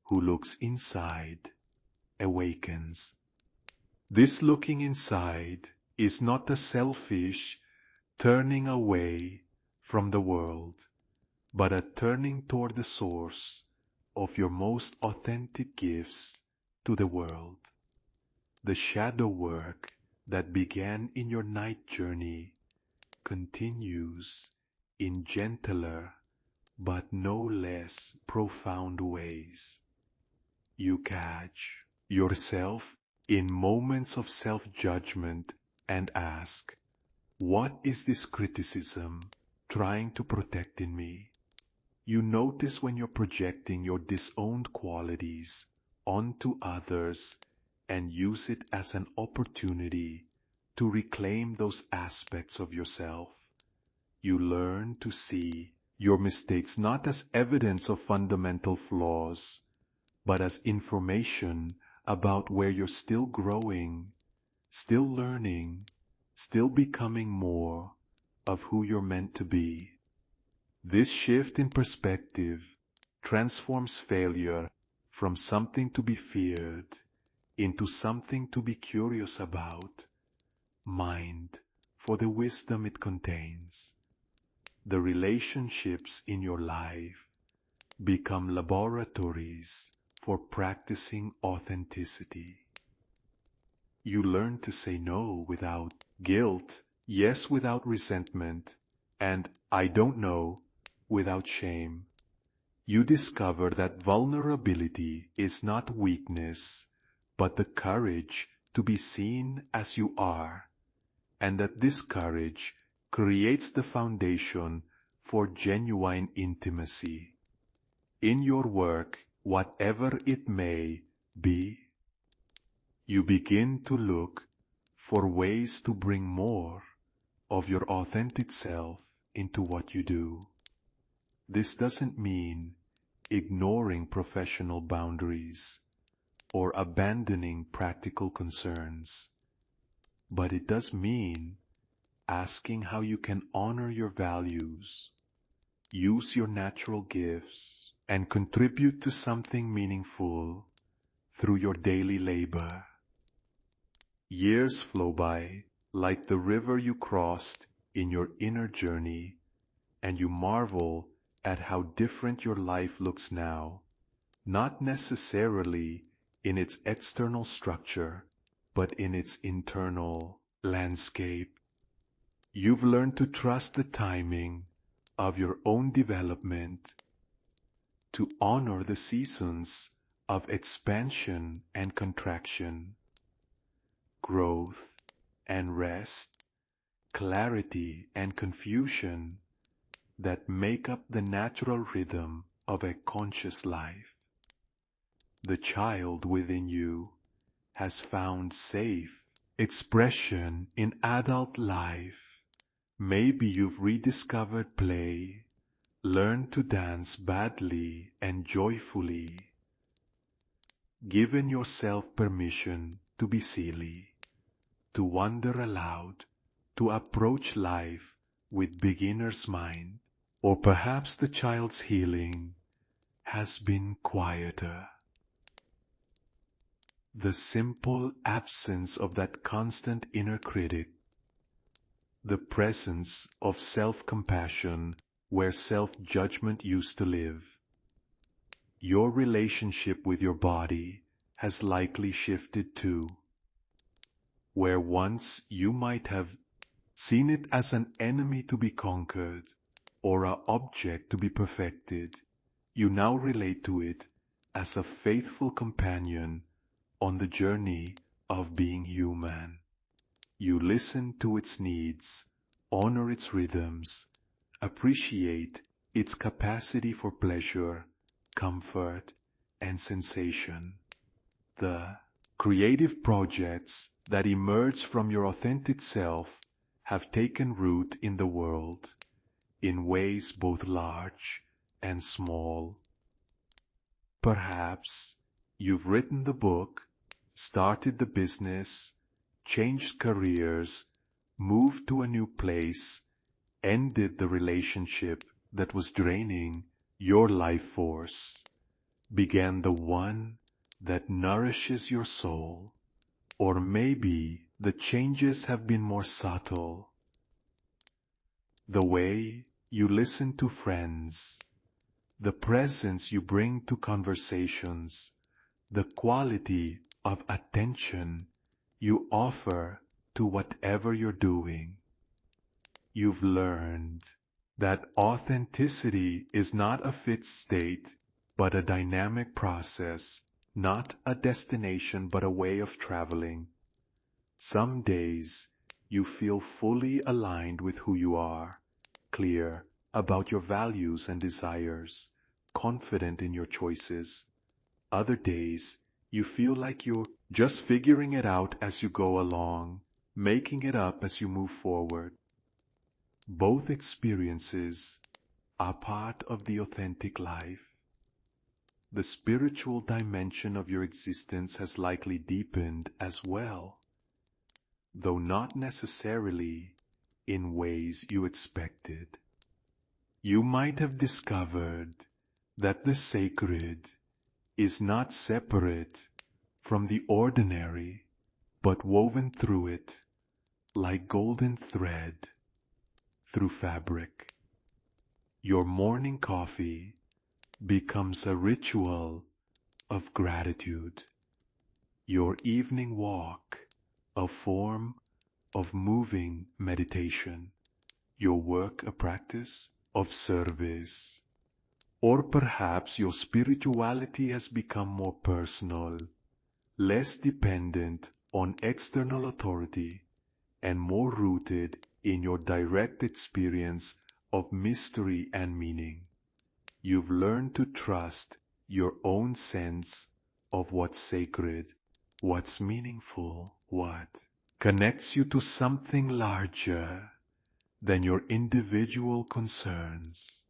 Who looks inside awakens. This looking inside is not a selfish turning away from the world, but a turning toward the source of your most authentic gifts to the world. The shadow work that began in your night journey continues in gentler but no less profound ways. You catch yourself in moments of self-judgment and ask, what is this criticism trying to protect in me? You notice when you're projecting your disowned qualities onto others and use it as an opportunity to reclaim those aspects of yourself. You learn to see your mistakes not as evidence of fundamental flaws, but as information about where you're still growing, still learning, still becoming more of who you're meant to be. This shift in perspective transforms failure from something to be feared into something to be curious about, mined for the wisdom it contains. The relationships in your life become laboratories for practicing authenticity. You learn to say no without guilt, yes without resentment, and I don't know without shame. You discover that vulnerability is not weakness, but the courage to be seen as you are, and that this courage creates the foundation for genuine intimacy. In your work, whatever it may be, you begin to look for ways to bring more of your authentic self into what you do. This doesn't mean ignoring professional boundaries or abandoning practical concerns, but it does mean asking how you can honor your values, use your natural gifts, and contribute to something meaningful through your daily labor. Years flow by like the river you crossed in your inner journey, and you marvel at how different your life looks now, not necessarily in its external structure, but in its internal landscape. You've learned to trust the timing of your own development, to honor the seasons of expansion and contraction, growth and rest, clarity and confusion that make up the natural rhythm of a conscious life. The child within you has found safe expression in adult life. Maybe you've rediscovered play, learned to dance badly and joyfully, given yourself permission to be silly, to wonder aloud, to approach life with beginner's mind. Or perhaps the child's healing has been quieter. The simple absence of that constant inner critic, the presence of self-compassion where self-judgment used to live. Your relationship with your body has likely shifted too. Where once you might have seen it as an enemy to be conquered or an object to be perfected, you now relate to it as a faithful companion on the journey of being human. You listen to its needs, honor its rhythms, appreciate its capacity for pleasure, comfort, and sensation. The creative projects that emerge from your authentic self have taken root in the world, in ways both large and small. Perhaps you've written the book, started the business, changed careers, moved to a new place, ended the relationship that was draining your life force, began the one that nourishes your soul. Or maybe the changes have been more subtle. The way you listen to friends, the presence you bring to conversations, the quality of attention you offer to whatever you're doing. You've learned that authenticity is not a fixed state, but a dynamic process, not a destination, but a way of traveling. Some days you feel fully aligned with who you are, clear about your values and desires, confident in your choices. Other days you feel like you're just figuring it out as you go along, making it up as you move forward. Both experiences are part of the authentic life. The spiritual dimension of your existence has likely deepened as well, though not necessarily in ways you expected. You might have discovered that the sacred is not separate from the ordinary, but woven through it like golden thread through fabric. Your morning coffee becomes a ritual of gratitude. Your evening walk a form of moving meditation. Your work a practice of service. Or perhaps your spirituality has become more personal, less dependent on external authority, and more rooted in your direct experience of mystery and meaning. You've learned to trust your own sense of what's sacred, what's meaningful, what connects you to something larger than your individual concerns.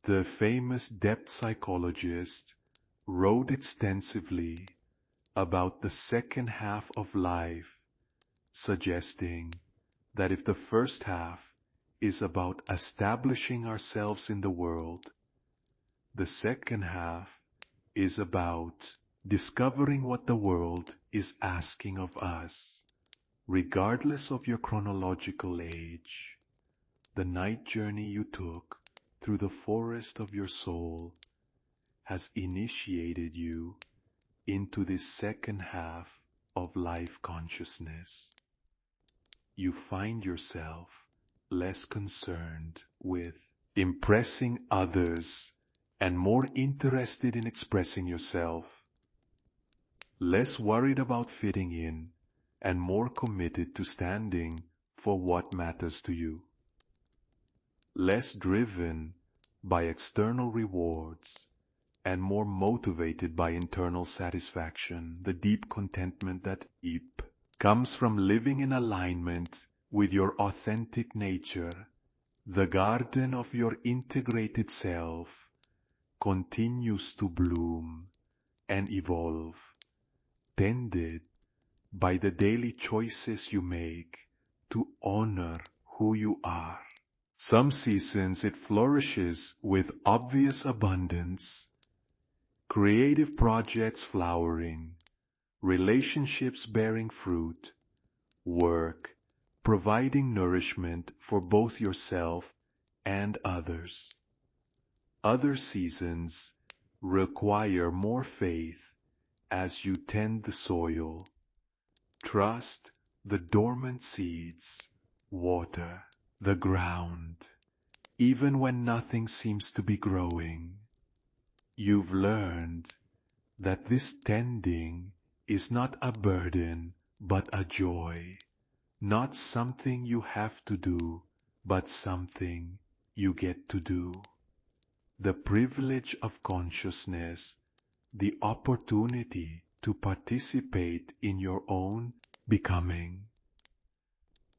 The famous depth psychologist wrote extensively about the second half of life, suggesting that if the first half is about establishing ourselves in the world, the second half is about discovering what the world is asking of us, regardless of your chronological age. The night journey you took through the forest of your soul has initiated you into this second half of life consciousness. You find yourself less concerned with impressing others and more interested in expressing yourself, less worried about fitting in and more committed to standing for what matters to you, less driven by external rewards and more motivated by internal satisfaction, the deep contentment that deep comes from living in alignment with your authentic nature. The garden of your integrated self continues to bloom and evolve, tended by the daily choices you make to honor who you are. Some seasons it flourishes with obvious abundance, creative projects flowering, relationships bearing fruit, work providing nourishment for both yourself and others. Other seasons require more faith as you tend the soil, trust the dormant seeds, water the ground, even when nothing seems to be growing. You've learned that this tending is not a burden, but a joy, not something you have to do, but something you get to do. The privilege of consciousness, the opportunity to participate in your own becoming,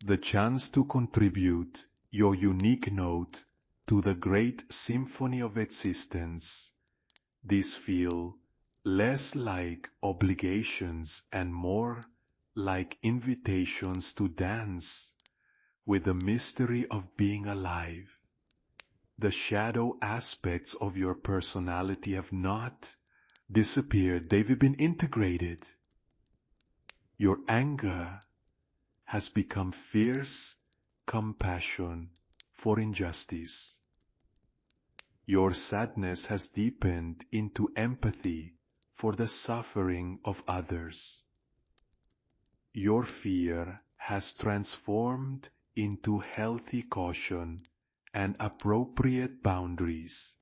the chance to contribute your unique note to the great symphony of existence. These feel less like obligations and more like invitations to dance with the mystery of being alive. The shadow aspects of your personality have not disappeared, they've been integrated. Your anger has become fierce compassion for injustice. Your sadness has deepened into empathy for the suffering of others. Your fear has transformed into healthy caution and appropriate boundaries.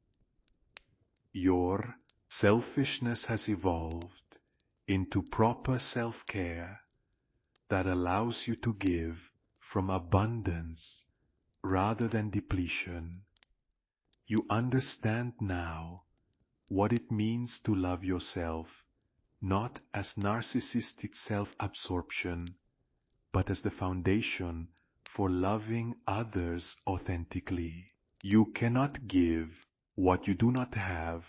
Your selfishness has evolved into proper self-care that allows you to give from abundance rather than depletion. You understand now what it means to love yourself, not as narcissistic self-absorption, but as the foundation for loving others authentically. You cannot give what you do not have,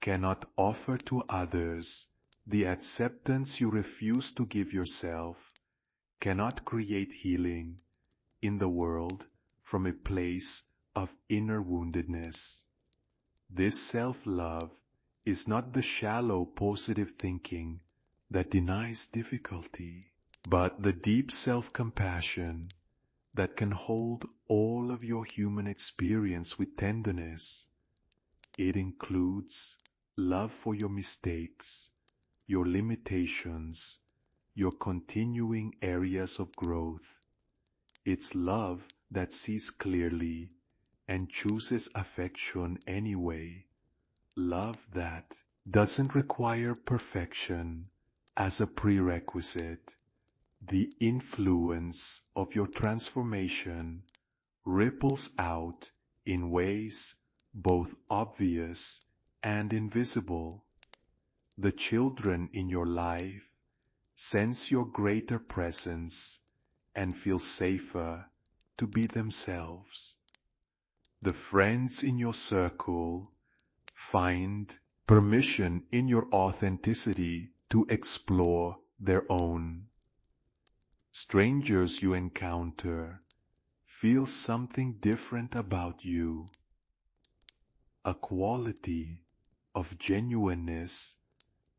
cannot offer to others the acceptance you refuse to give yourself, cannot create healing in the world from a place of inner woundedness. This self-love is not the shallow positive thinking that denies difficulty, but the deep self-compassion that can hold all of your human experience with tenderness. It includes love for your mistakes, your limitations, your continuing areas of growth. It's love that sees clearly and chooses affection anyway. Love that doesn't require perfection as a prerequisite. The influence of your transformation ripples out in ways both obvious and invisible. The children in your life sense your greater presence and feel safer to be themselves. The friends in your circle find permission in your authenticity to explore their own. Strangers you encounter feel something different about you, a quality of genuineness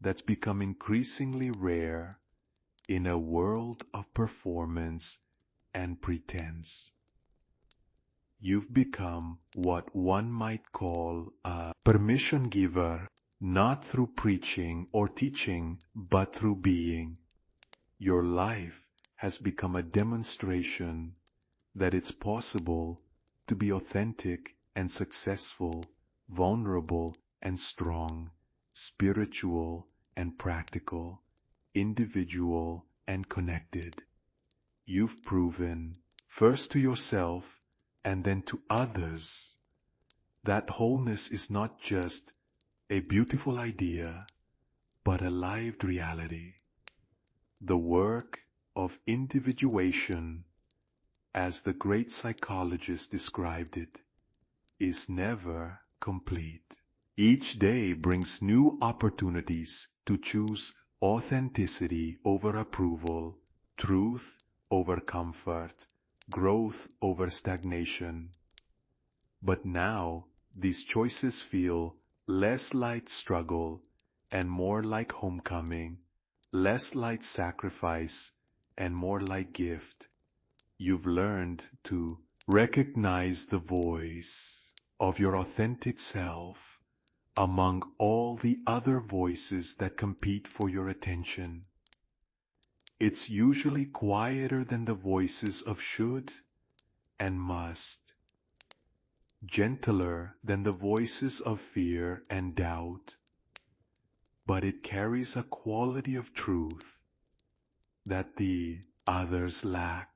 that's become increasingly rare in a world of performance and pretense. You've become what one might call a permission giver, not through preaching or teaching, but through being. Your life has become a demonstration that it's possible to be authentic and successful, vulnerable and strong, spiritual and practical, individual and connected. You've proven, first to yourself and then to others, that wholeness is not just a beautiful idea, but a lived reality. The work of individuation, as the great psychologist described it, is never complete. Each day brings new opportunities to choose authenticity over approval, truth over comfort, growth over stagnation. But now these choices feel less like struggle and more like homecoming, less like sacrifice and more like gift. You've learned to recognize the voice of your authentic self among all the other voices that compete for your attention. It's usually quieter than the voices of should and must, gentler than the voices of fear and doubt, but it carries a quality of truth that the others lack.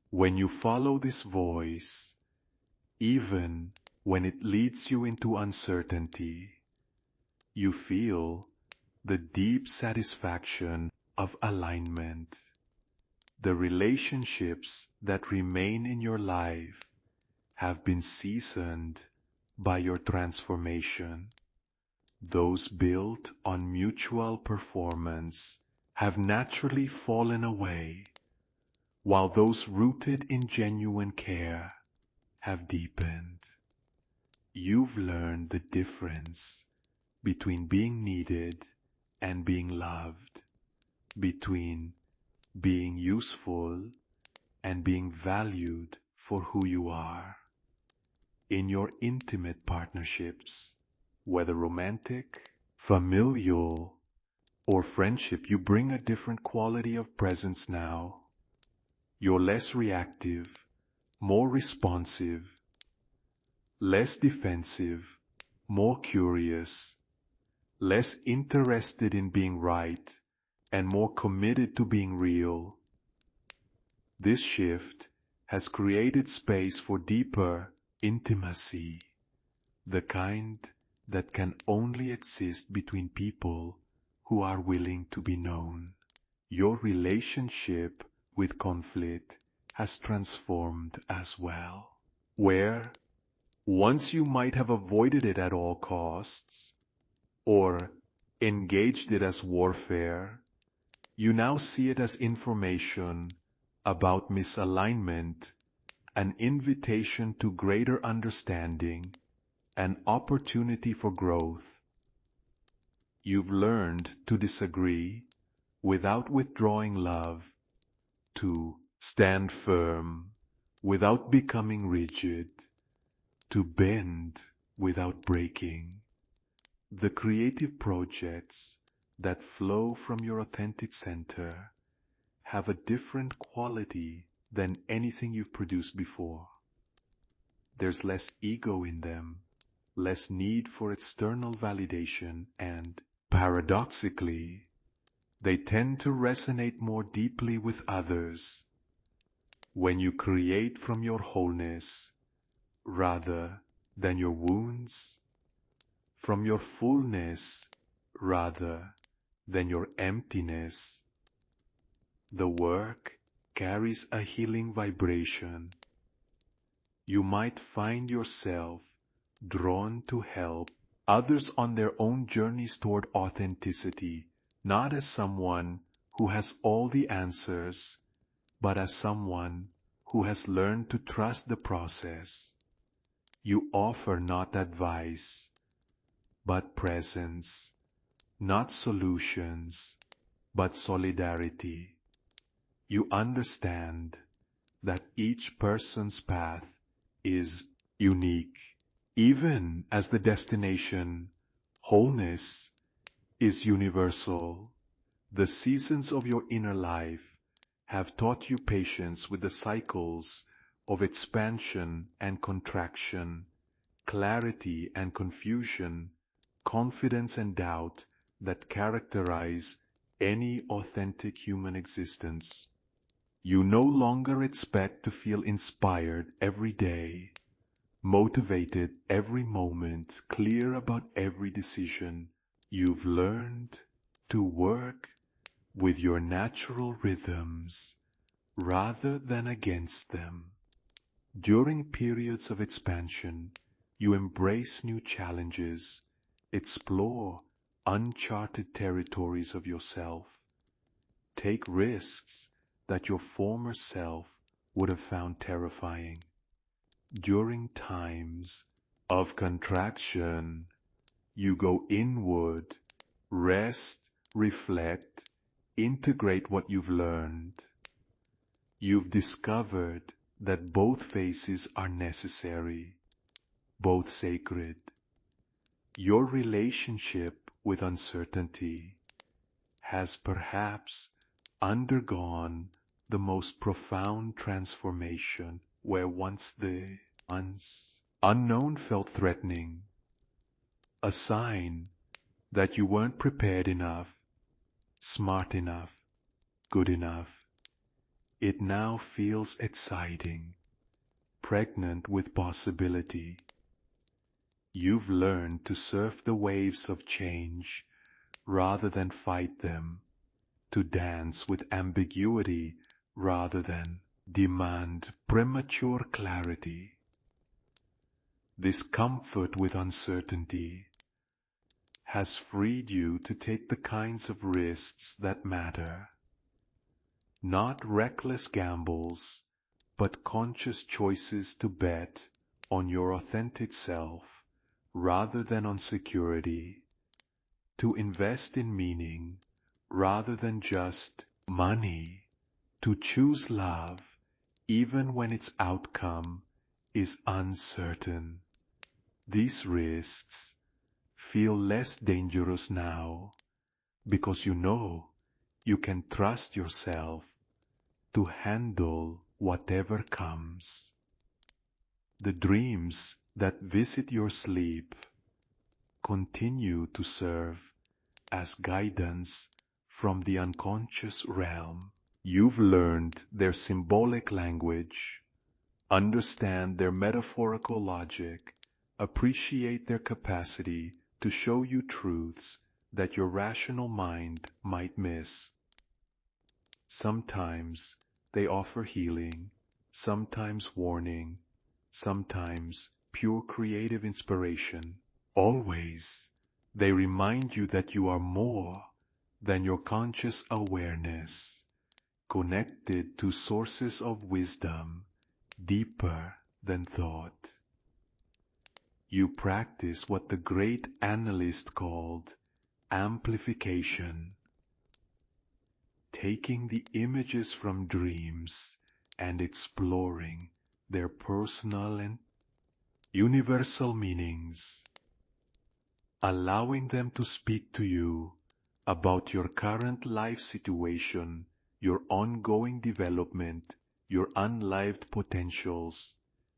When you follow this voice, even when it leads you into uncertainty, you feel the deep satisfaction of alignment. The relationships that remain in your life have been seasoned by your transformation. Those built on mutual performance have naturally fallen away, while those rooted in genuine care have deepened. You've learned the difference between being needed and being loved, between being useful and being valued for who you are. In your intimate partnerships, whether romantic, familial, or friendship, you bring a different quality of presence now. You're less reactive, more responsive, less defensive, more curious, less interested in being right, and more committed to being real. This shift has created space for deeper intimacy, the kind that can only exist between people who are willing to be known. Your relationship with conflict has transformed as well, where once you might have avoided it at all costs, or engaged it as warfare, you now see it as information about misalignment, an invitation to greater understanding, an opportunity for growth. You've learned to disagree without withdrawing love, to stand firm without becoming rigid, to bend without breaking. The creative projects that flow from your authentic center have a different quality than anything you've produced before. There's less ego in them, less need for external validation, and paradoxically, they tend to resonate more deeply with others. When you create from your wholeness rather than your wounds, from your fullness rather than your emptiness, the work carries a healing vibration. You might find yourself drawn to help others on their own journeys toward authenticity, not as someone who has all the answers, but as someone who has learned to trust the process. You offer not advice, but presence, not solutions, but solidarity. You understand that each person's path is unique, even as the destination, wholeness, is universal. The seasons of your inner life have taught you patience with the cycles of expansion and contraction, clarity and confusion, confidence and doubt that characterize any authentic human existence. You no longer expect to feel inspired every day, motivated every moment, clear about every decision. You've learned to work with your natural rhythms rather than against them. During periods of expansion, you embrace new challenges, explore uncharted territories of yourself, take risks that your former self would have found terrifying. During times of contraction, you go inward, rest, reflect, integrate what you've learned. You've discovered that both phases are necessary, both sacred. Your relationship with uncertainty has perhaps undergone the most profound transformation, where once the unknown felt threatening, a sign that you weren't prepared enough, smart enough, good enough. It now feels exciting, pregnant with possibility. You've learned to surf the waves of change rather than fight them, to dance with ambiguity rather than demand premature clarity. This comfort with uncertainty has freed you to take the kinds of risks that matter. Not reckless gambles, but conscious choices to bet on your authentic self rather than on security, to invest in meaning rather than just money, to choose love even when its outcome is uncertain. These risks feel less dangerous now because you know you can trust yourself to handle whatever comes. The dreams that visit your sleep continue to serve as guidance from the unconscious realm. You've learned their symbolic language, understand their metaphorical logic, appreciate their capacity to show you truths that your rational mind might miss. Sometimes they offer healing, sometimes warning, sometimes pure creative inspiration. Always, they remind you that you are more than your conscious awareness, connected to sources of wisdom deeper than thought. You practice what the great analyst called amplification, taking the images from dreams and exploring their personal and universal meanings, allowing them to speak to you about your current life situation, your ongoing development, your unlived potentials.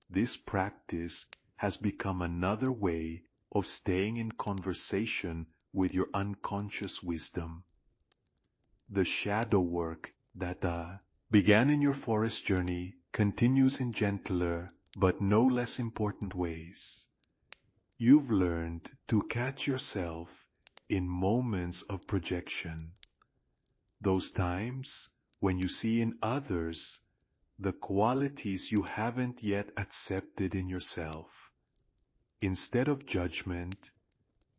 This practice has become another way of staying in conversation with your unconscious wisdom. The shadow work that began in your forest journey continues in gentler but no less important ways. You've learned to catch yourself in moments of projection, those times when you see in others the qualities you haven't yet accepted in yourself. Instead of judgment,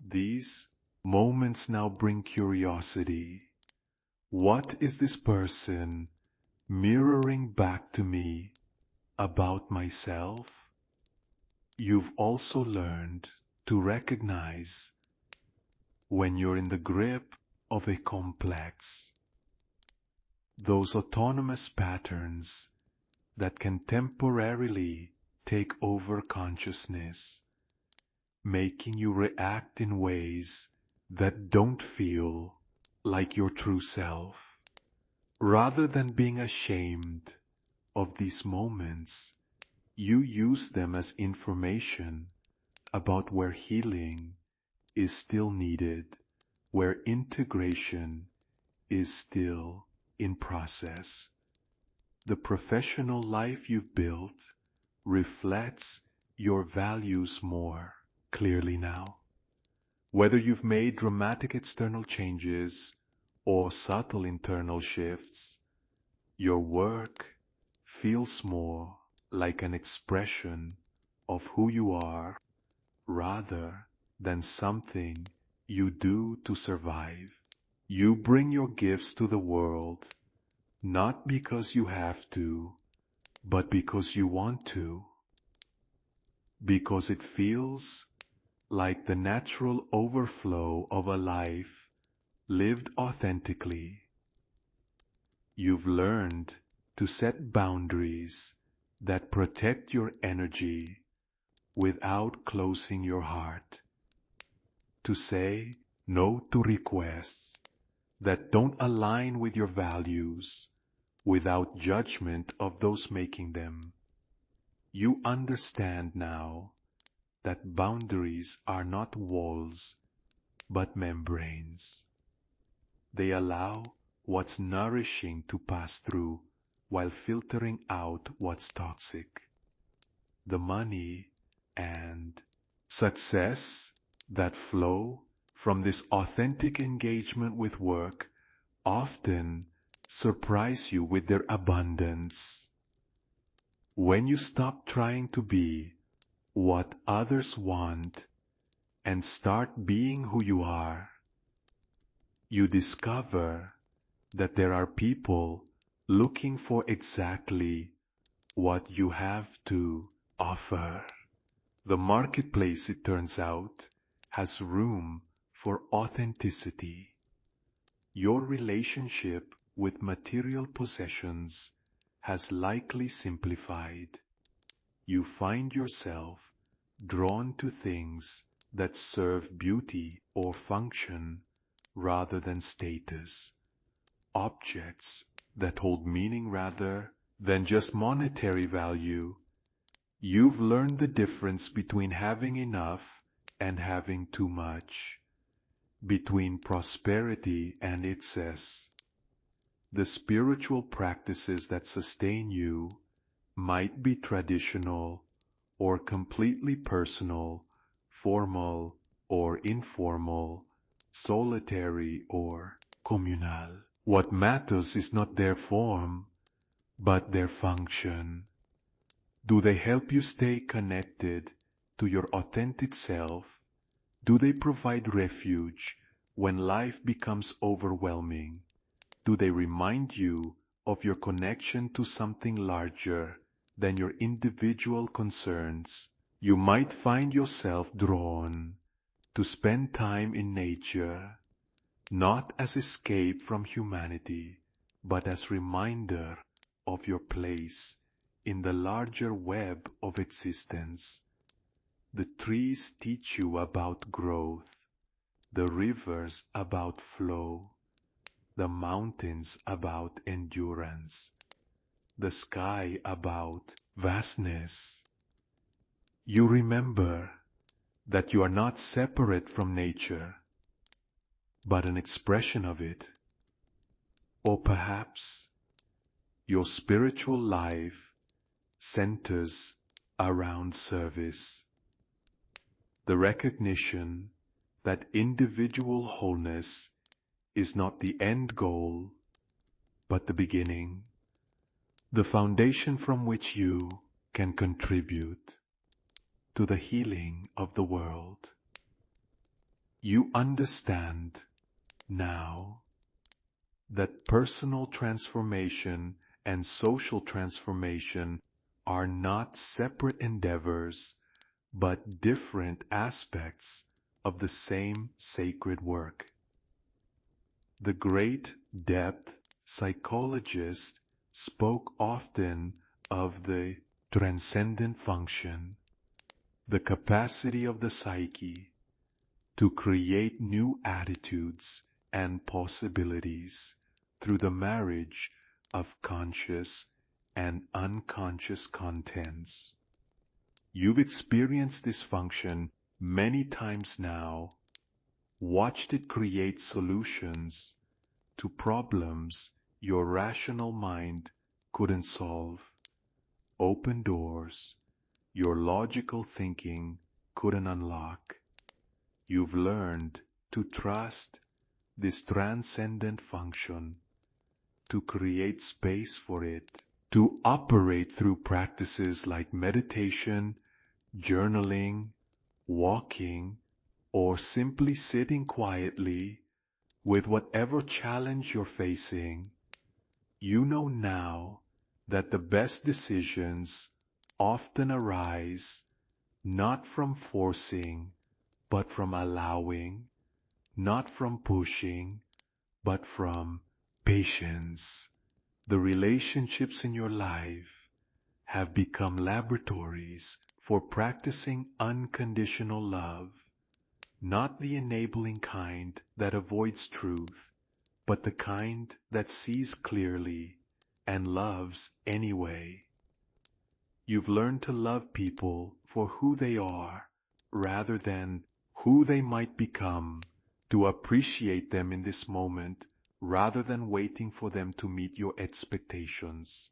these moments now bring curiosity. What is this person mirroring back to me about myself? You've also learned to recognize when you're in the grip of a complex, those autonomous patterns that can temporarily take over consciousness, making you react in ways that don't feel like your true self. Rather than being ashamed of these moments, you use them as information about where healing is still needed, where integration is still in process. The professional life you've built reflects your values more clearly now. Whether you've made dramatic external changes or subtle internal shifts, your work feels more like an expression of who you are rather than something you do to survive. You bring your gifts to the world not because you have to, but because you want to. Because it feels like the natural overflow of a life lived authentically. You've learned to set boundaries that protect your energy without closing your heart. To say no to requests that don't align with your values without judgment of those making them. You understand now that boundaries are not walls, but membranes. They allow what's nourishing to pass through while filtering out what's toxic. The money and success that flow from this authentic engagement with work often surprise you with their abundance. When you stop trying to be what others want and start being who you are, you discover that there are people looking for exactly what you have to offer. The marketplace, it turns out, has room for authenticity. Your relationship with material possessions has likely simplified. You find yourself drawn to things that serve beauty or function rather than status, objects that hold meaning rather than just monetary value. You've learned the difference between having enough and having too much, between prosperity and excess. The spiritual practices that sustain you might be traditional or completely personal, formal or informal, solitary or communal. What matters is not their form, but their function. Do they help you stay connected to your authentic self? Do they provide refuge when life becomes overwhelming? Do they remind you of your connection to something larger than your individual concerns? You might find yourself drawn to spend time in nature, not as escape from humanity, but as reminder of your place in the larger web of existence. The trees teach you about growth, the rivers about flow, the mountains about endurance, the sky about vastness. You remember that you are not separate from nature, but an expression of it. Or perhaps your spiritual life centers around service. The recognition that individual wholeness is not the end goal, but the beginning, the foundation from which you can contribute to the healing of the world. You understand now that personal transformation and social transformation are not separate endeavors, but different aspects of the same sacred work. The great depth psychologist spoke often of the transcendent function, the capacity of the psyche to create new attitudes and possibilities through the marriage of conscious and unconscious contents. You've experienced this function many times now, watched it create solutions to problems your rational mind couldn't solve, open doors your logical thinking couldn't unlock. You've learned to trust this transcendent function, to create space for it, to operate through practices like meditation, journaling, walking, or simply sitting quietly with whatever challenge you're facing. You know now that the best decisions often arise not from forcing, but from allowing, not from pushing, but from patience. The relationships in your life have become laboratories for practicing unconditional love, not the enabling kind that avoids truth, but the kind that sees clearly and loves anyway. You've learned to love people for who they are rather than who they might become, to appreciate them in this moment rather than waiting for them to meet your expectations.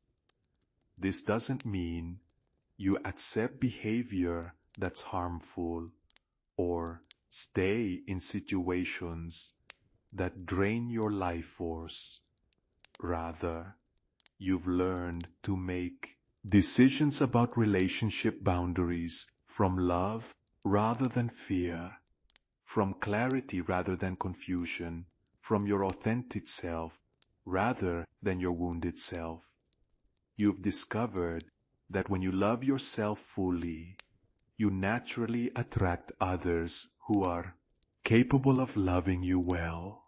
This doesn't mean you accept behavior that's harmful or stay in situations that drain your life force. Rather, you've learned to make decisions about relationship boundaries from love rather than fear, from clarity rather than confusion, from your authentic self rather than your wounded self. You've discovered that when you love yourself fully, you naturally attract others who are capable of loving you well.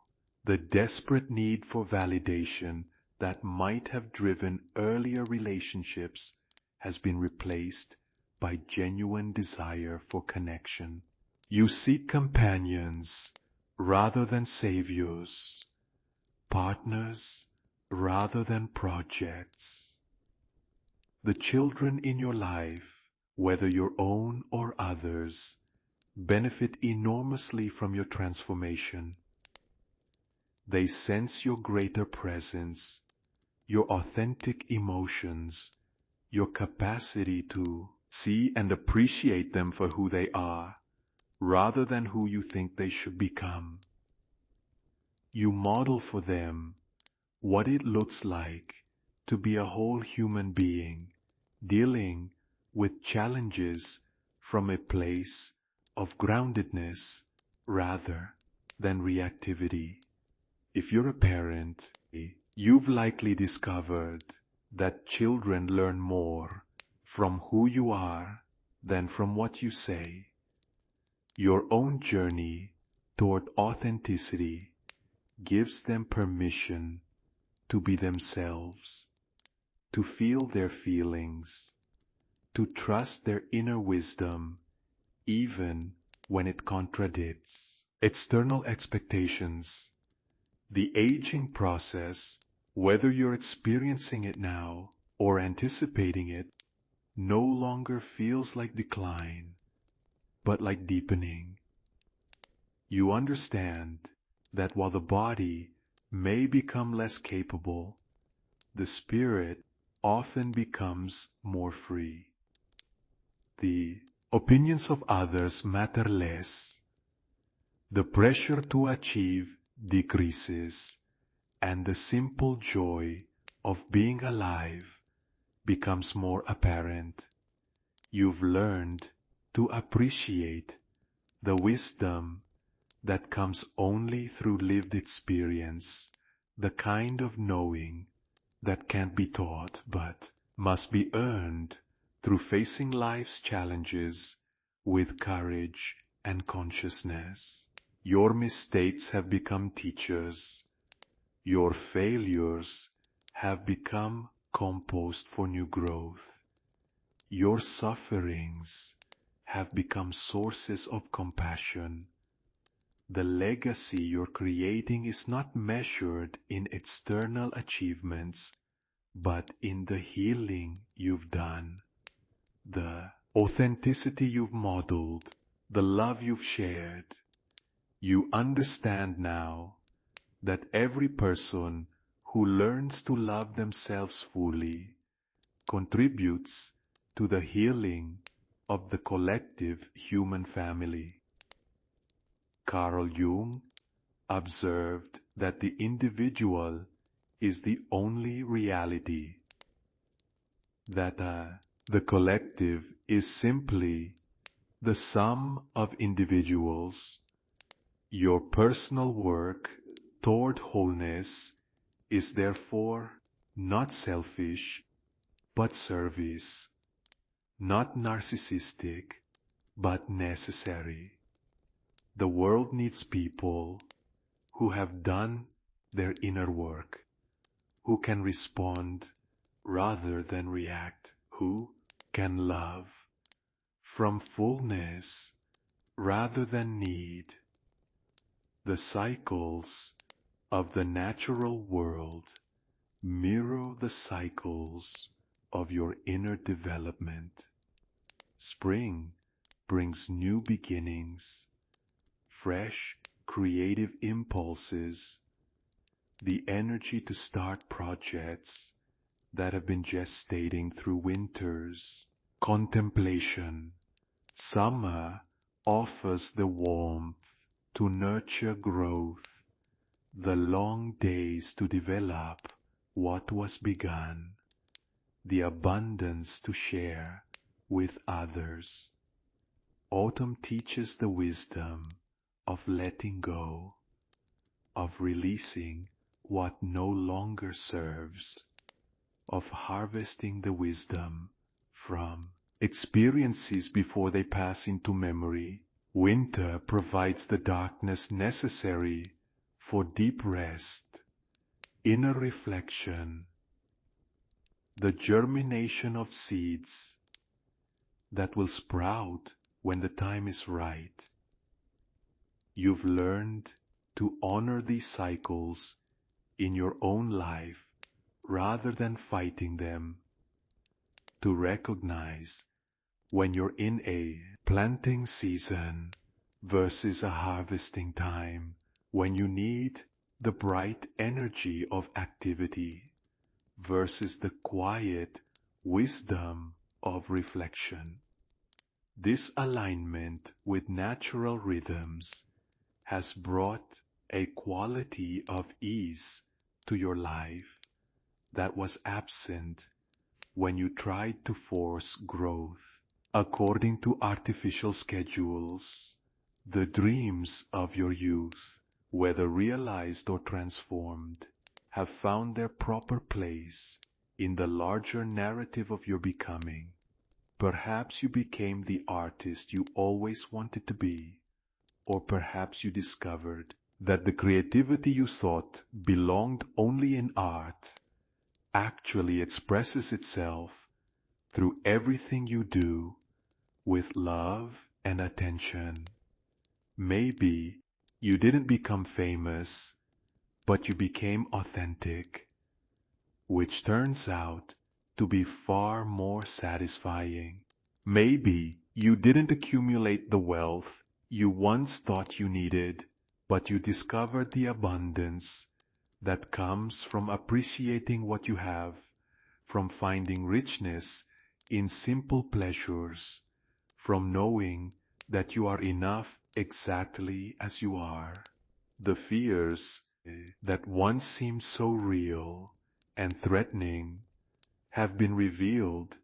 The desperate need for validation that might have driven earlier relationships has been replaced by genuine desire for connection. You seek companions rather than saviors, partners rather than projects. The children in your life, whether your own or others, benefit enormously from your transformation. They sense your greater presence, your authentic emotions, your capacity to see and appreciate them for who they are, rather than who you think they should become. You model for them what it looks like to be a whole human being, dealing with challenges from a place of groundedness rather than reactivity. If you're a parent, you've likely discovered that children learn more from who you are than from what you say. Your own journey toward authenticity gives them permission to be themselves, to feel their feelings, to trust their inner wisdom even when it contradicts external expectations. The aging process, whether you're experiencing it now or anticipating it, no longer feels like decline, but like deepening. You understand that while the body may become less capable, the spirit often becomes more free. The opinions of others matter less. The pressure to achieve decreases, and the simple joy of being alive becomes more apparent. You've learned to appreciate the wisdom that comes only through lived experience, the kind of knowing that can't be taught but must be earned through facing life's challenges with courage and consciousness. Your mistakes have become teachers. Your failures have become compost for new growth. Your sufferings have become sources of compassion. The legacy you're creating is not measured in external achievements, but in the healing you've done, the authenticity you've modeled, the love you've shared. You understand now that every person who learns to love themselves fully contributes to the healing of the collective human family. Carl Jung observed that the individual is the only reality, that the collective is simply the sum of individuals. Your personal work toward wholeness is therefore not selfish, but service, not narcissistic, but necessary. The world needs people who have done their inner work, who can respond rather than react, who can love from fullness rather than need. The cycles of the natural world mirror the cycles of your inner development. Spring brings new beginnings, fresh creative impulses, the energy to start projects that have been gestating through winters. Contemplation. Summer offers the warmth to nurture growth, the long days to develop what was begun, the abundance to share with others. Autumn teaches the wisdom of letting go, of releasing what no longer serves, of harvesting the wisdom from experiences before they pass into memory. Winter provides the darkness necessary for deep rest, inner reflection, the germination of seeds that will sprout when the time is right. You've learned to honor these cycles in your own life rather than fighting them, to recognize when you're in a planting season versus a harvesting time, when you need the bright energy of activity versus the quiet wisdom of reflection. This alignment with natural rhythms has brought a quality of ease to your life that was absent when you tried to force growth according to artificial schedules. The dreams of your youth, whether realized or transformed, have found their proper place in the larger narrative of your becoming. Perhaps you became the artist you always wanted to be, or perhaps you discovered that the creativity you thought belonged only in art actually expresses itself through everything you do with love and attention. Maybe you didn't become famous, but you became authentic, which turns out to be far more satisfying. Maybe you didn't accumulate the wealth you once thought you needed, but you discovered the abundance that comes from appreciating what you have, from finding richness in simple pleasures, from knowing that you are enough exactly as you are. The fears that once seemed so real and threatening have been revealed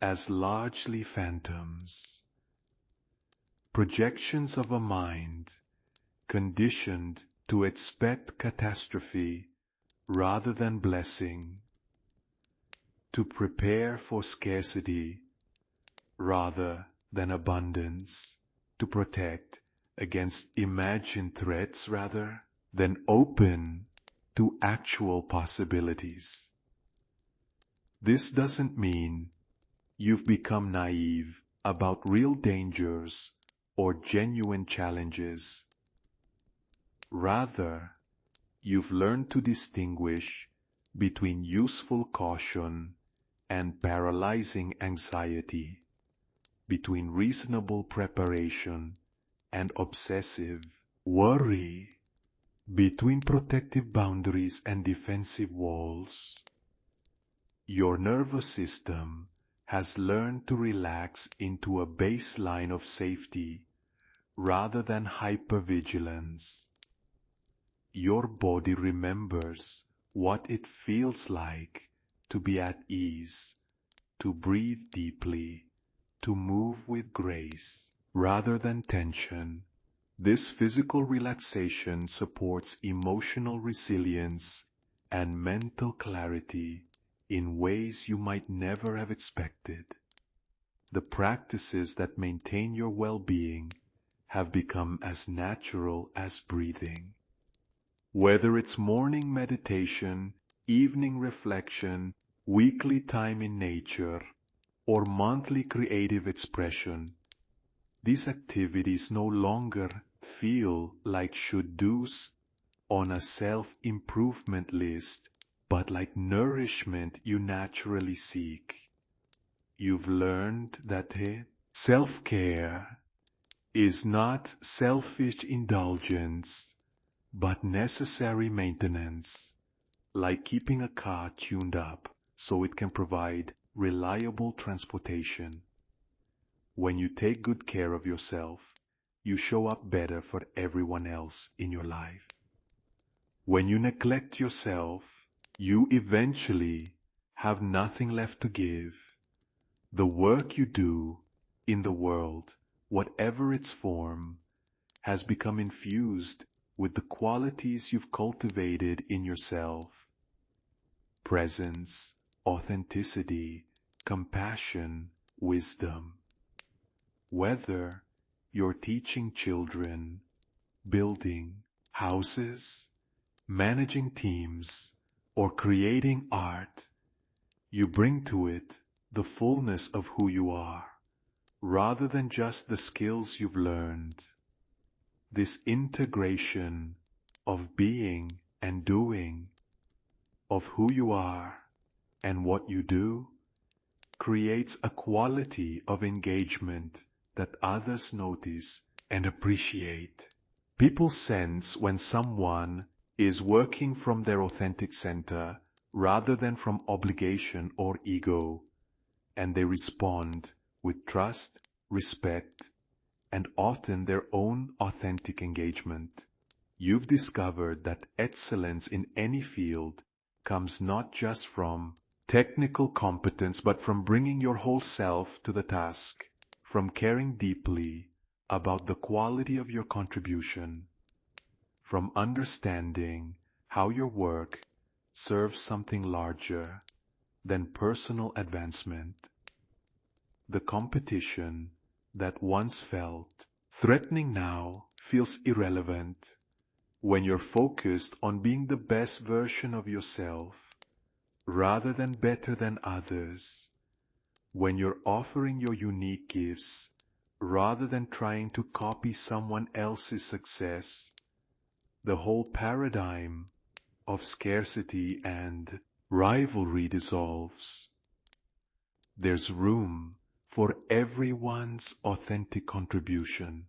as largely phantoms, projections of a mind conditioned to expect catastrophe rather than blessing, to prepare for scarcity rather than abundance, to protect against imagined threats rather than open to actual possibilities. This doesn't mean you've become naive about real dangers or genuine challenges. Rather, you've learned to distinguish between useful caution and paralyzing anxiety, between reasonable preparation and obsessive worry, between protective boundaries and defensive walls. Your nervous system has learned to relax into a baseline of safety rather than hypervigilance. Your body remembers what it feels like to be at ease, to breathe deeply, to move with grace rather than tension. This physical relaxation supports emotional resilience and mental clarity in ways you might never have expected. The practices that maintain your well-being have become as natural as breathing. Whether it's morning meditation, evening reflection, weekly time in nature, or monthly creative expression, these activities no longer feel like should-dos on a self-improvement list, but like nourishment you naturally seek. You've learned that self-care is not selfish indulgence, but necessary maintenance, like keeping a car tuned up so it can provide reliable transportation. When you take good care of yourself, you show up better for everyone else in your life. When you neglect yourself, you eventually have nothing left to give. The work you do in the world, whatever its form, has become infused with the qualities you've cultivated in yourself. Presence, authenticity, compassion, wisdom. Whether you're teaching children, building houses, managing teams, or creating art, you bring to it the fullness of who you are, rather than just the skills you've learned. This integration of being and doing, of who you are and what you do, creates a quality of engagement that others notice and appreciate. People sense when someone is working from their authentic center rather than from obligation or ego, and they respond with trust, respect, and often their own authentic engagement. You've discovered that excellence in any field comes not just from technical competence, but from bringing your whole self to the task, from caring deeply about the quality of your contribution, from understanding how your work serves something larger than personal advancement. The competition that once felt threatening now feels irrelevant when you're focused on being the best version of yourself rather than better than others, when you're offering your unique gifts rather than trying to copy someone else's success. The whole paradigm of scarcity and rivalry dissolves. There's room for everyone's authentic contribution.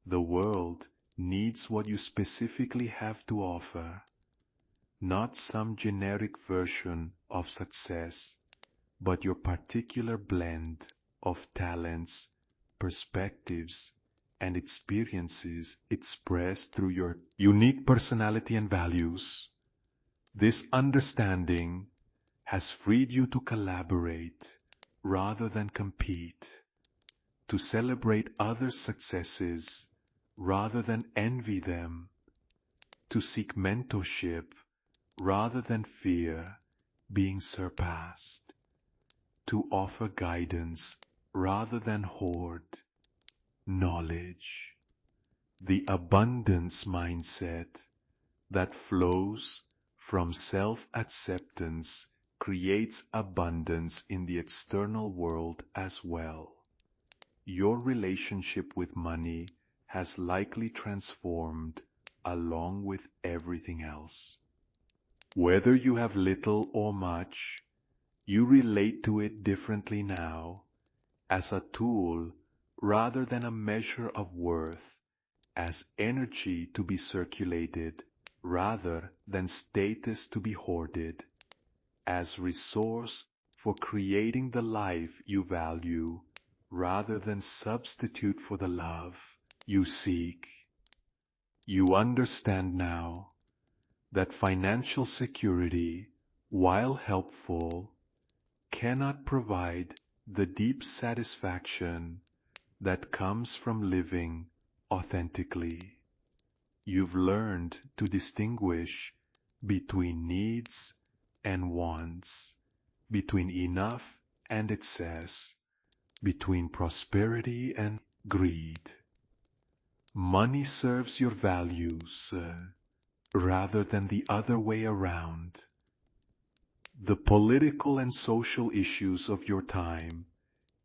The world needs what you specifically have to offer, not some generic version of success, but your particular blend of talents, perspectives, and experiences expressed through your unique personality and values. This understanding has freed you to collaborate rather than compete, to celebrate others' successes rather than envy them, to seek mentorship rather than fear being surpassed, to offer guidance rather than hoard knowledge. The abundance mindset that flows from self-acceptance creates abundance in the external world as well. Your relationship with money has likely transformed along with everything else. Whether you have little or much, you relate to it differently now, as a tool rather than a measure of worth, as energy to be circulated rather than status to be hoarded, as resource for creating the life you value rather than substitute for the love you seek. You understand now that financial security, while helpful, cannot provide the deep satisfaction that comes from living authentically. You've learned to distinguish between needs and wants, between enough and excess, between prosperity and greed. Money serves your values rather than the other way around. The political and social issues of your time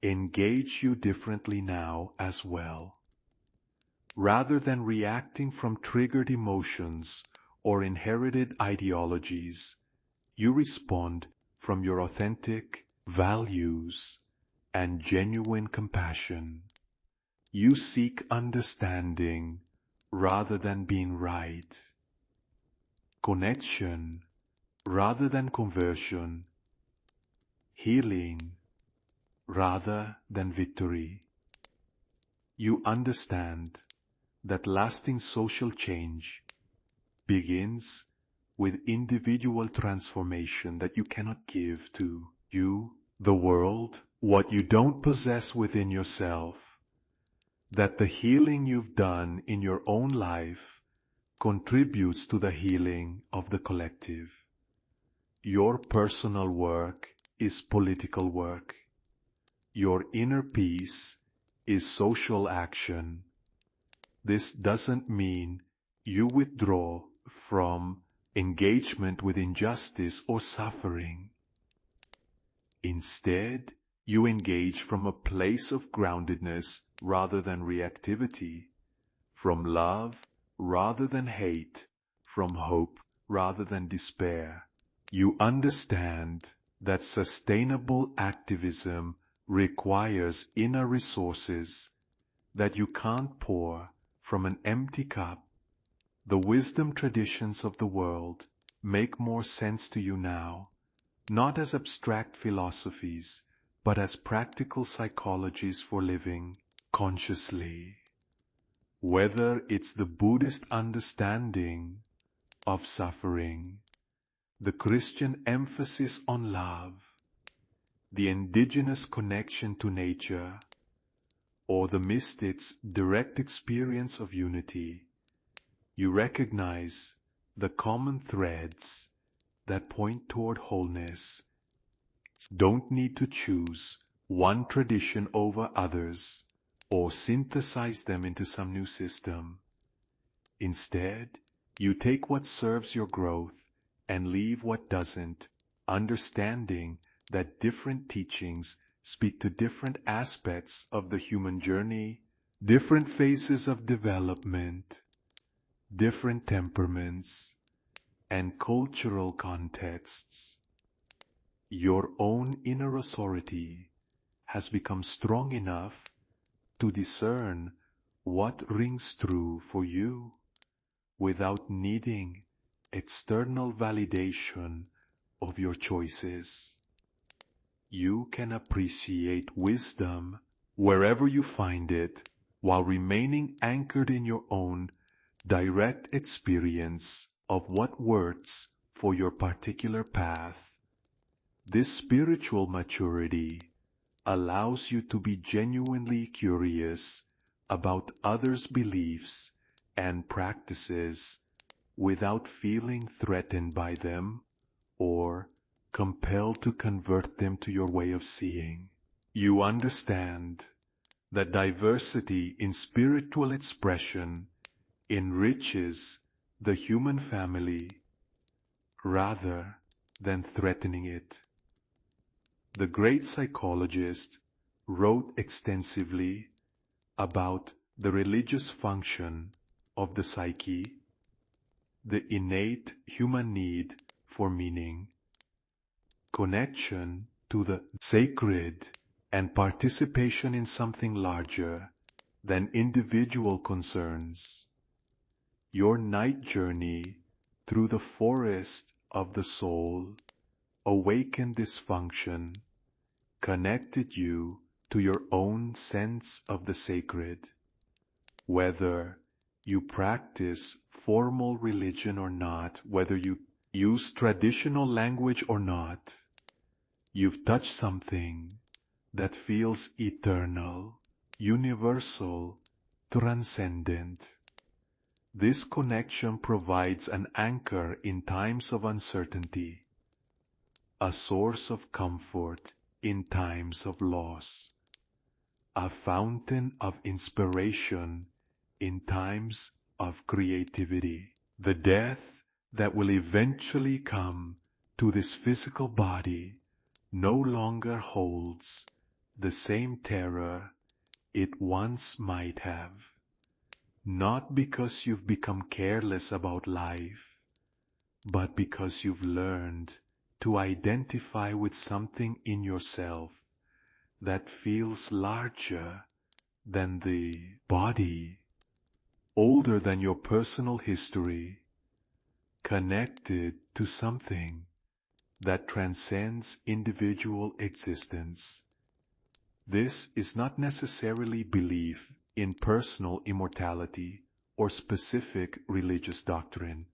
engage you differently now as well. Rather than reacting from triggered emotions or inherited ideologies, you respond from your authentic values and genuine compassion. You seek understanding rather than being right, connection rather than conversion, healing rather than victory. You understand that lasting social change begins with individual transformation, that you cannot give to you, the world, what you don't possess within yourself, that the healing you've done in your own life contributes to the healing of the collective. Your personal work is political work. Your inner peace is social action. This doesn't mean you withdraw from engagement with injustice or suffering. Instead, you engage from a place of groundedness rather than reactivity, from love rather than hate, from hope rather than despair. You understand that sustainable activism requires inner resources that you can't pour from an empty cup. The wisdom traditions of the world make more sense to you now, not as abstract philosophies, but as practical psychologies for living consciously. Whether it's the Buddhist understanding of suffering, the Christian emphasis on love, the indigenous connection to nature, or the mystic's direct experience of unity, you recognize the common threads that point toward wholeness. Don't need to choose one tradition over others or synthesize them into some new system. Instead, you take what serves your growth and leave what doesn't, understanding that different teachings speak to different aspects of the human journey, different phases of development, different temperaments, and cultural contexts. Your own inner authority has become strong enough to discern what rings true for you without needing external validation of your choices. You can appreciate wisdom wherever you find it while remaining anchored in your own direct experience of what works for your particular path. This spiritual maturity allows you to be genuinely curious about others' beliefs and practices without feeling threatened by them or compelled to convert them to your way of seeing. You understand that diversity in spiritual expression enriches the human family rather than threatening it. The great psychologist wrote extensively about the religious function of the psyche, the innate human need for meaning, connection to the sacred, and participation in something larger than individual concerns. Your night journey through the forest of the soul awakened this function connected you to your own sense of the sacred. Whether you practice formal religion or not, whether you use traditional language or not, you've touched something that feels eternal, universal, transcendent. This connection provides an anchor in times of uncertainty, a source of comfort in times of loss, a fountain of inspiration in times of creativity. The death that will eventually come to this physical body no longer holds the same terror it once might have. Not because you've become careless about life, but because you've learned to identify with something in yourself that feels larger than the body, older than your personal history, connected to something that transcends individual existence. This is not necessarily belief in personal immortality or specific religious doctrine,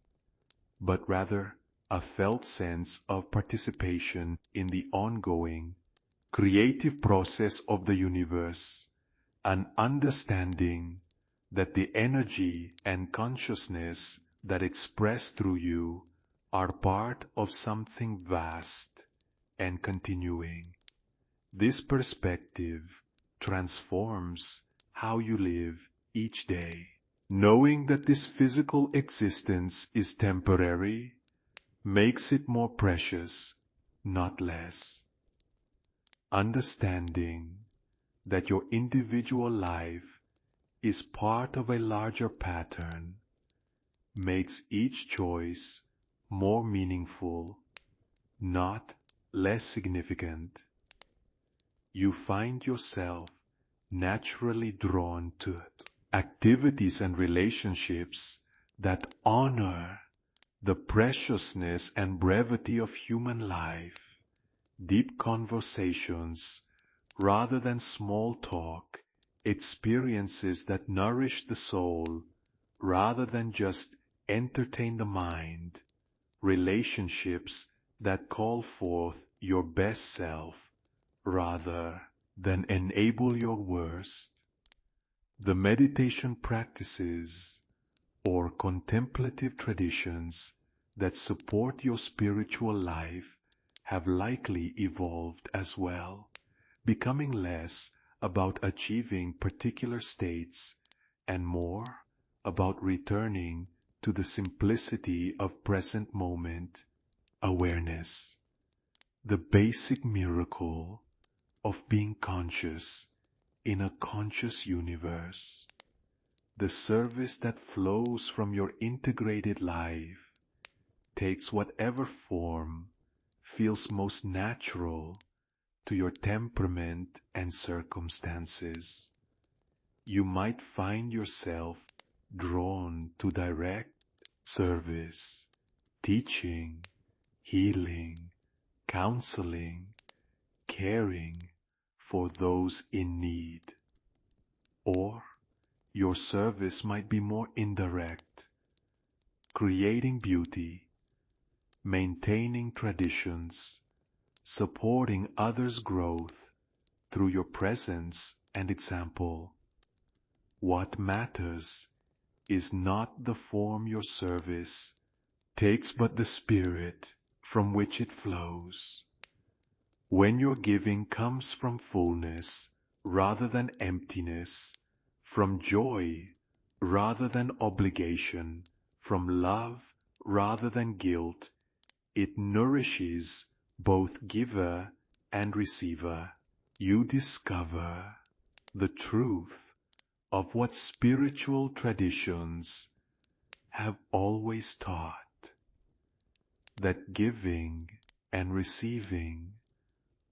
but rather a felt sense of participation in the ongoing, creative process of the universe, an understanding that the energy and consciousness that express through you are part of something vast and continuing. This perspective transforms how you live each day. Knowing that this physical existence is temporary makes it more precious, not less. Understanding that your individual life is part of a larger pattern makes each choice more meaningful, not less significant. You find yourself naturally drawn to activities and relationships that honor the preciousness and brevity of human life, deep conversations rather than small talk, experiences that nourish the soul rather than just entertain the mind, relationships that call forth your best self rather than enable your worst. The meditation practices or contemplative traditions that support your spiritual life have likely evolved as well, becoming less about achieving particular states and more about returning to the simplicity of present moment awareness, the basic miracle of being conscious in a conscious universe. The service that flows from your integrated life takes whatever form feels most natural to your temperament and circumstances. You might find yourself drawn to direct service, teaching, healing, counseling, caring for those in need. Or your service might be more indirect, creating beauty, maintaining traditions, supporting others' growth through your presence and example. What matters is not the form your service takes, but the spirit from which it flows. When your giving comes from fullness rather than emptiness, from joy rather than obligation, from love rather than guilt, it nourishes both giver and receiver. You discover the truth of what spiritual traditions have always taught, that giving and receiving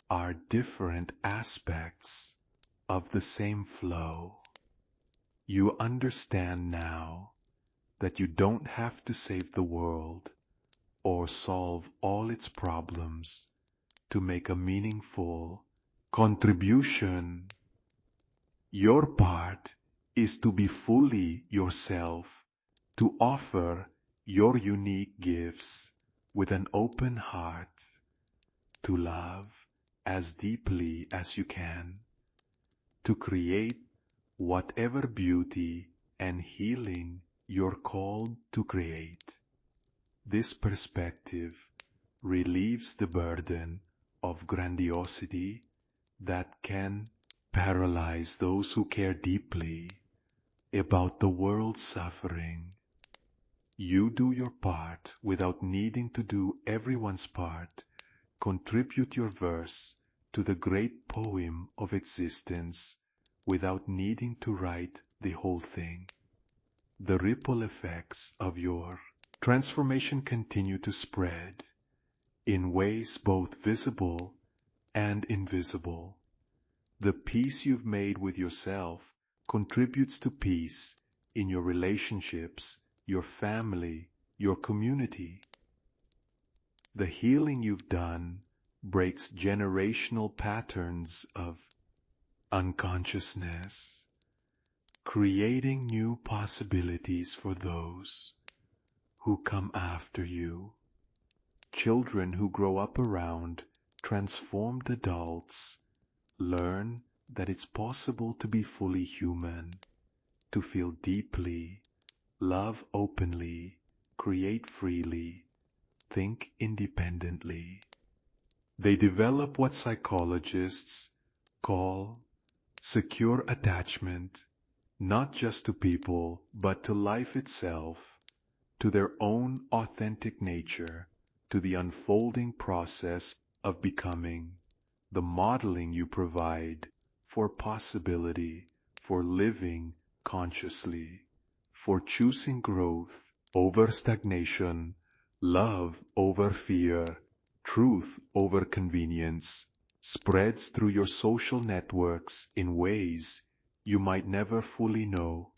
are different aspects of the same flow. You understand now that you don't have to save the world or solve all its problems to make a meaningful Contribution. Your part is to be fully yourself, to offer your unique gifts with an open heart, to love as deeply as you can, to create whatever beauty and healing you're called to create. This perspective relieves the burden of grandiosity that can paralyze those who care deeply about the world's suffering. You do your part without needing to do everyone's part. Contribute your verse to the great poem of existence without needing to write the whole thing. The ripple effects of your transformation continue to spread in ways both visible and invisible. The peace you've made with yourself contributes to peace in your relationships, your family, your community. The healing you've done breaks generational patterns of unconsciousness, creating new possibilities for those who come after you. Children who grow up around transformed adults learn that it's possible to be fully human, to feel deeply, love openly, create freely, think independently. They develop what psychologists call secure attachment, not just to people, but to life itself, to their own authentic nature, to the unfolding process of becoming. The modeling you provide for possibility, for living consciously, for choosing growth over stagnation, love over fear, truth over convenience, spreads through your social networks in ways you might never fully know.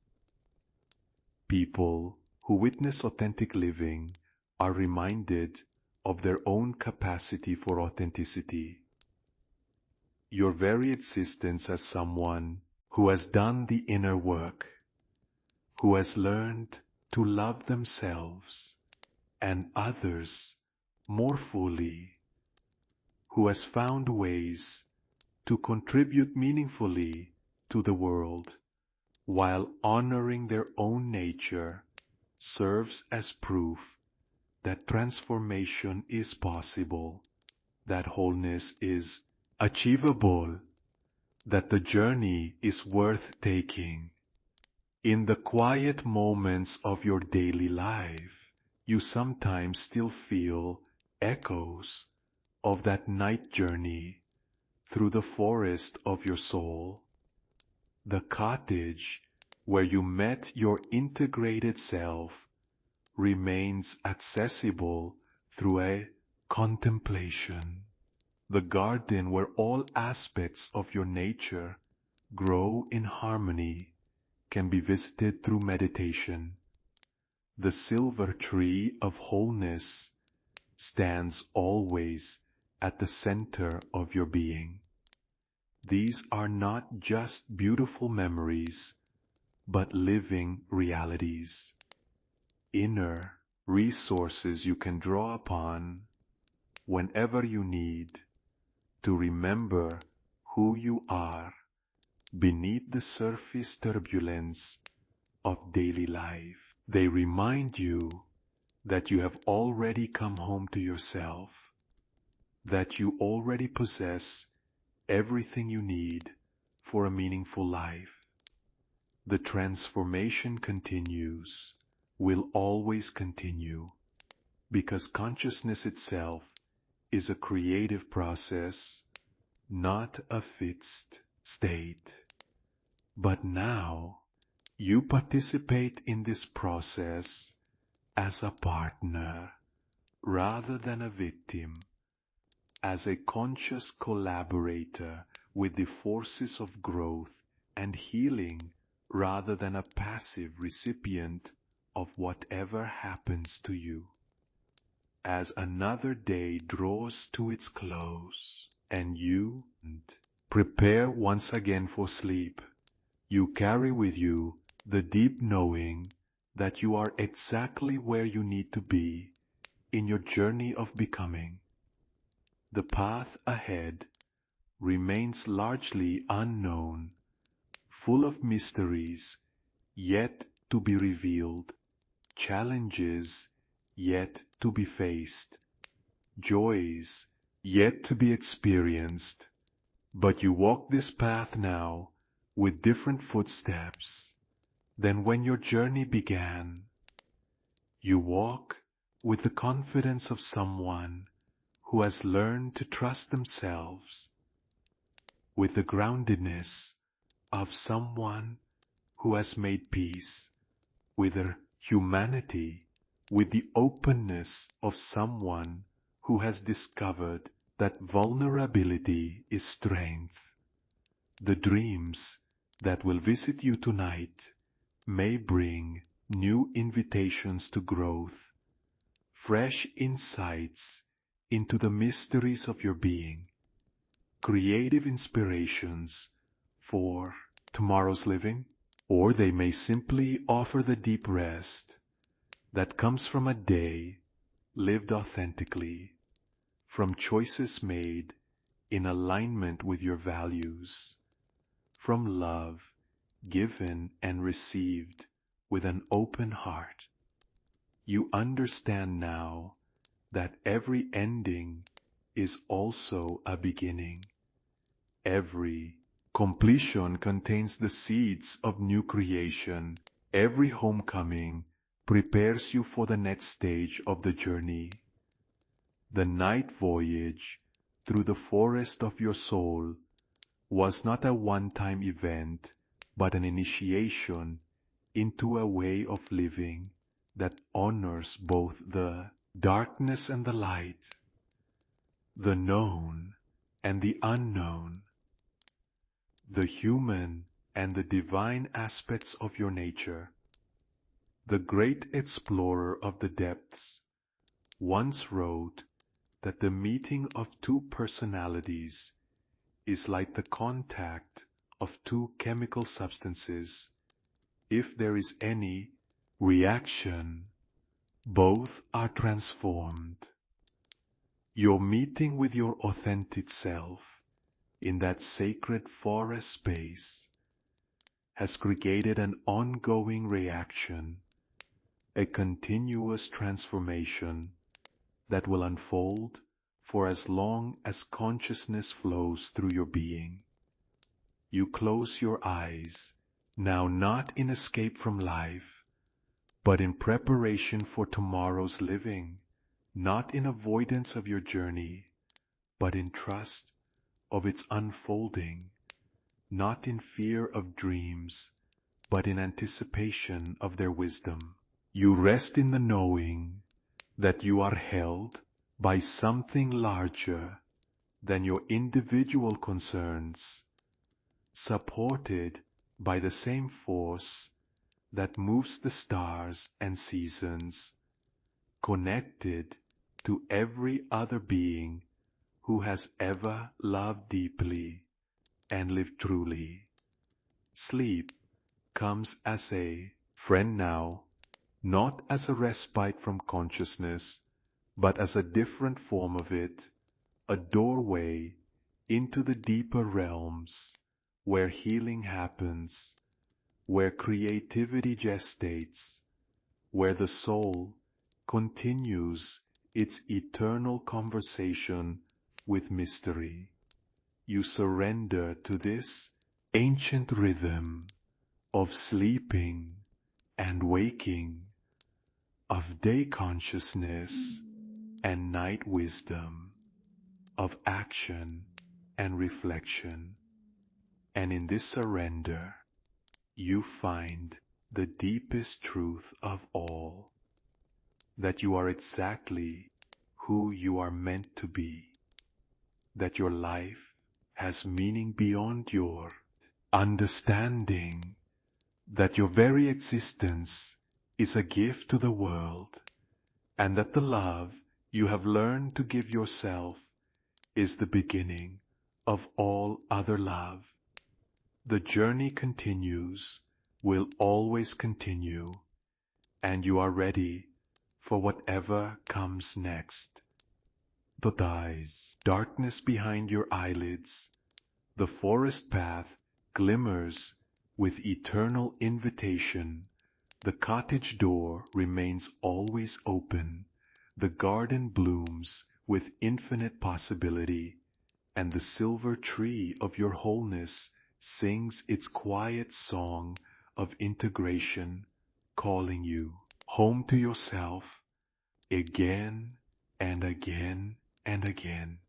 People who witness authentic living are reminded of their own capacity for authenticity. Your very existence as someone who has done the inner work, who has learned to love themselves and others more fully, who has found ways to contribute meaningfully to the world while honoring their own nature, serves as proof that transformation is possible, that wholeness is achievable, that the journey is worth taking. In the quiet moments of your daily life, you sometimes still feel echoes of that night journey through the forest of your soul, the cottage where you met your integrated self remains accessible through a contemplation. The garden where all aspects of your nature grow in harmony can be visited through meditation. The silver tree of wholeness stands always at the center of your being. These are not just beautiful memories, but living realities, inner resources you can draw upon whenever you need to remember who you are beneath the surface turbulence of daily life. They remind you that you have already come home to yourself, that you already possess everything you need for a meaningful life. The transformation continues, will always continue, because consciousness itself is a creative process, not a fixed state. But now you participate in this process as a partner rather than a victim, as a conscious collaborator with the forces of growth and healing rather than a passive recipient of whatever happens to you. As another day draws to its close and you Prepare once again for sleep. You carry with you the deep knowing that you are exactly where you need to be in your journey of becoming. The path ahead remains largely unknown, full of mysteries yet to be revealed, challenges yet to be faced, joys yet to be experienced. But you walk this path now with different footsteps than when your journey began. You walk with the confidence of someone who has learned to trust themselves, with the groundedness of someone who has made peace with their humanity, with the openness of someone who has discovered that vulnerability is strength. The dreams that will visit you tonight may bring new invitations to growth, fresh insights into the mysteries of your being, creative inspirations for tomorrow's living, or they may simply offer the deep rest that comes from a day lived authentically, from choices made in alignment with your values, from love given and received with an open heart. You understand now that every ending is also a beginning. Every completion contains the seeds of new creation. Every homecoming prepares you for the next stage of the journey. The night voyage through the forest of your soul was not a one-time event, but an initiation into a way of living that honors both the darkness and the light, the known and the unknown, the human and the divine aspects of your nature. The great explorer of the depths once wrote that the meeting of two personalities is like the contact of two chemical substances. If there is any reaction, both are transformed. Your meeting with your authentic self in that sacred forest space has created an ongoing reaction, a continuous transformation that will unfold for as long as consciousness flows through your being. You close your eyes, now not in escape from life, but in preparation for tomorrow's living, not in avoidance of your journey, but in trust of its unfolding, not in fear of dreams, but in anticipation of their wisdom. You rest in the knowing that you are held by something larger than your individual concerns, supported by the same force that moves the stars and seasons, connected to every other being who has ever loved deeply and lived truly. Sleep comes as a friend now, not as a respite from consciousness, but as a different form of it, a doorway into the deeper realms where healing happens, where creativity gestates, where the soul continues its eternal conversation with mystery. You surrender to this ancient rhythm of sleeping and waking, of day consciousness and night wisdom, of action and reflection. And in this surrender, you find the deepest truth of all, that you are exactly who you are meant to be, that your life has meaning beyond your understanding, that your very existence is a gift to the world, and that the love you have learned to give yourself is the beginning of all other love. The journey continues, will always continue, and you are ready for whatever comes next. The eyes, darkness behind your eyelids, the forest path glimmers with eternal invitation. The cottage door remains always open. The garden blooms with infinite possibility, and the silver tree of your wholeness sings its quiet song of integration, calling you home to yourself again and again and again.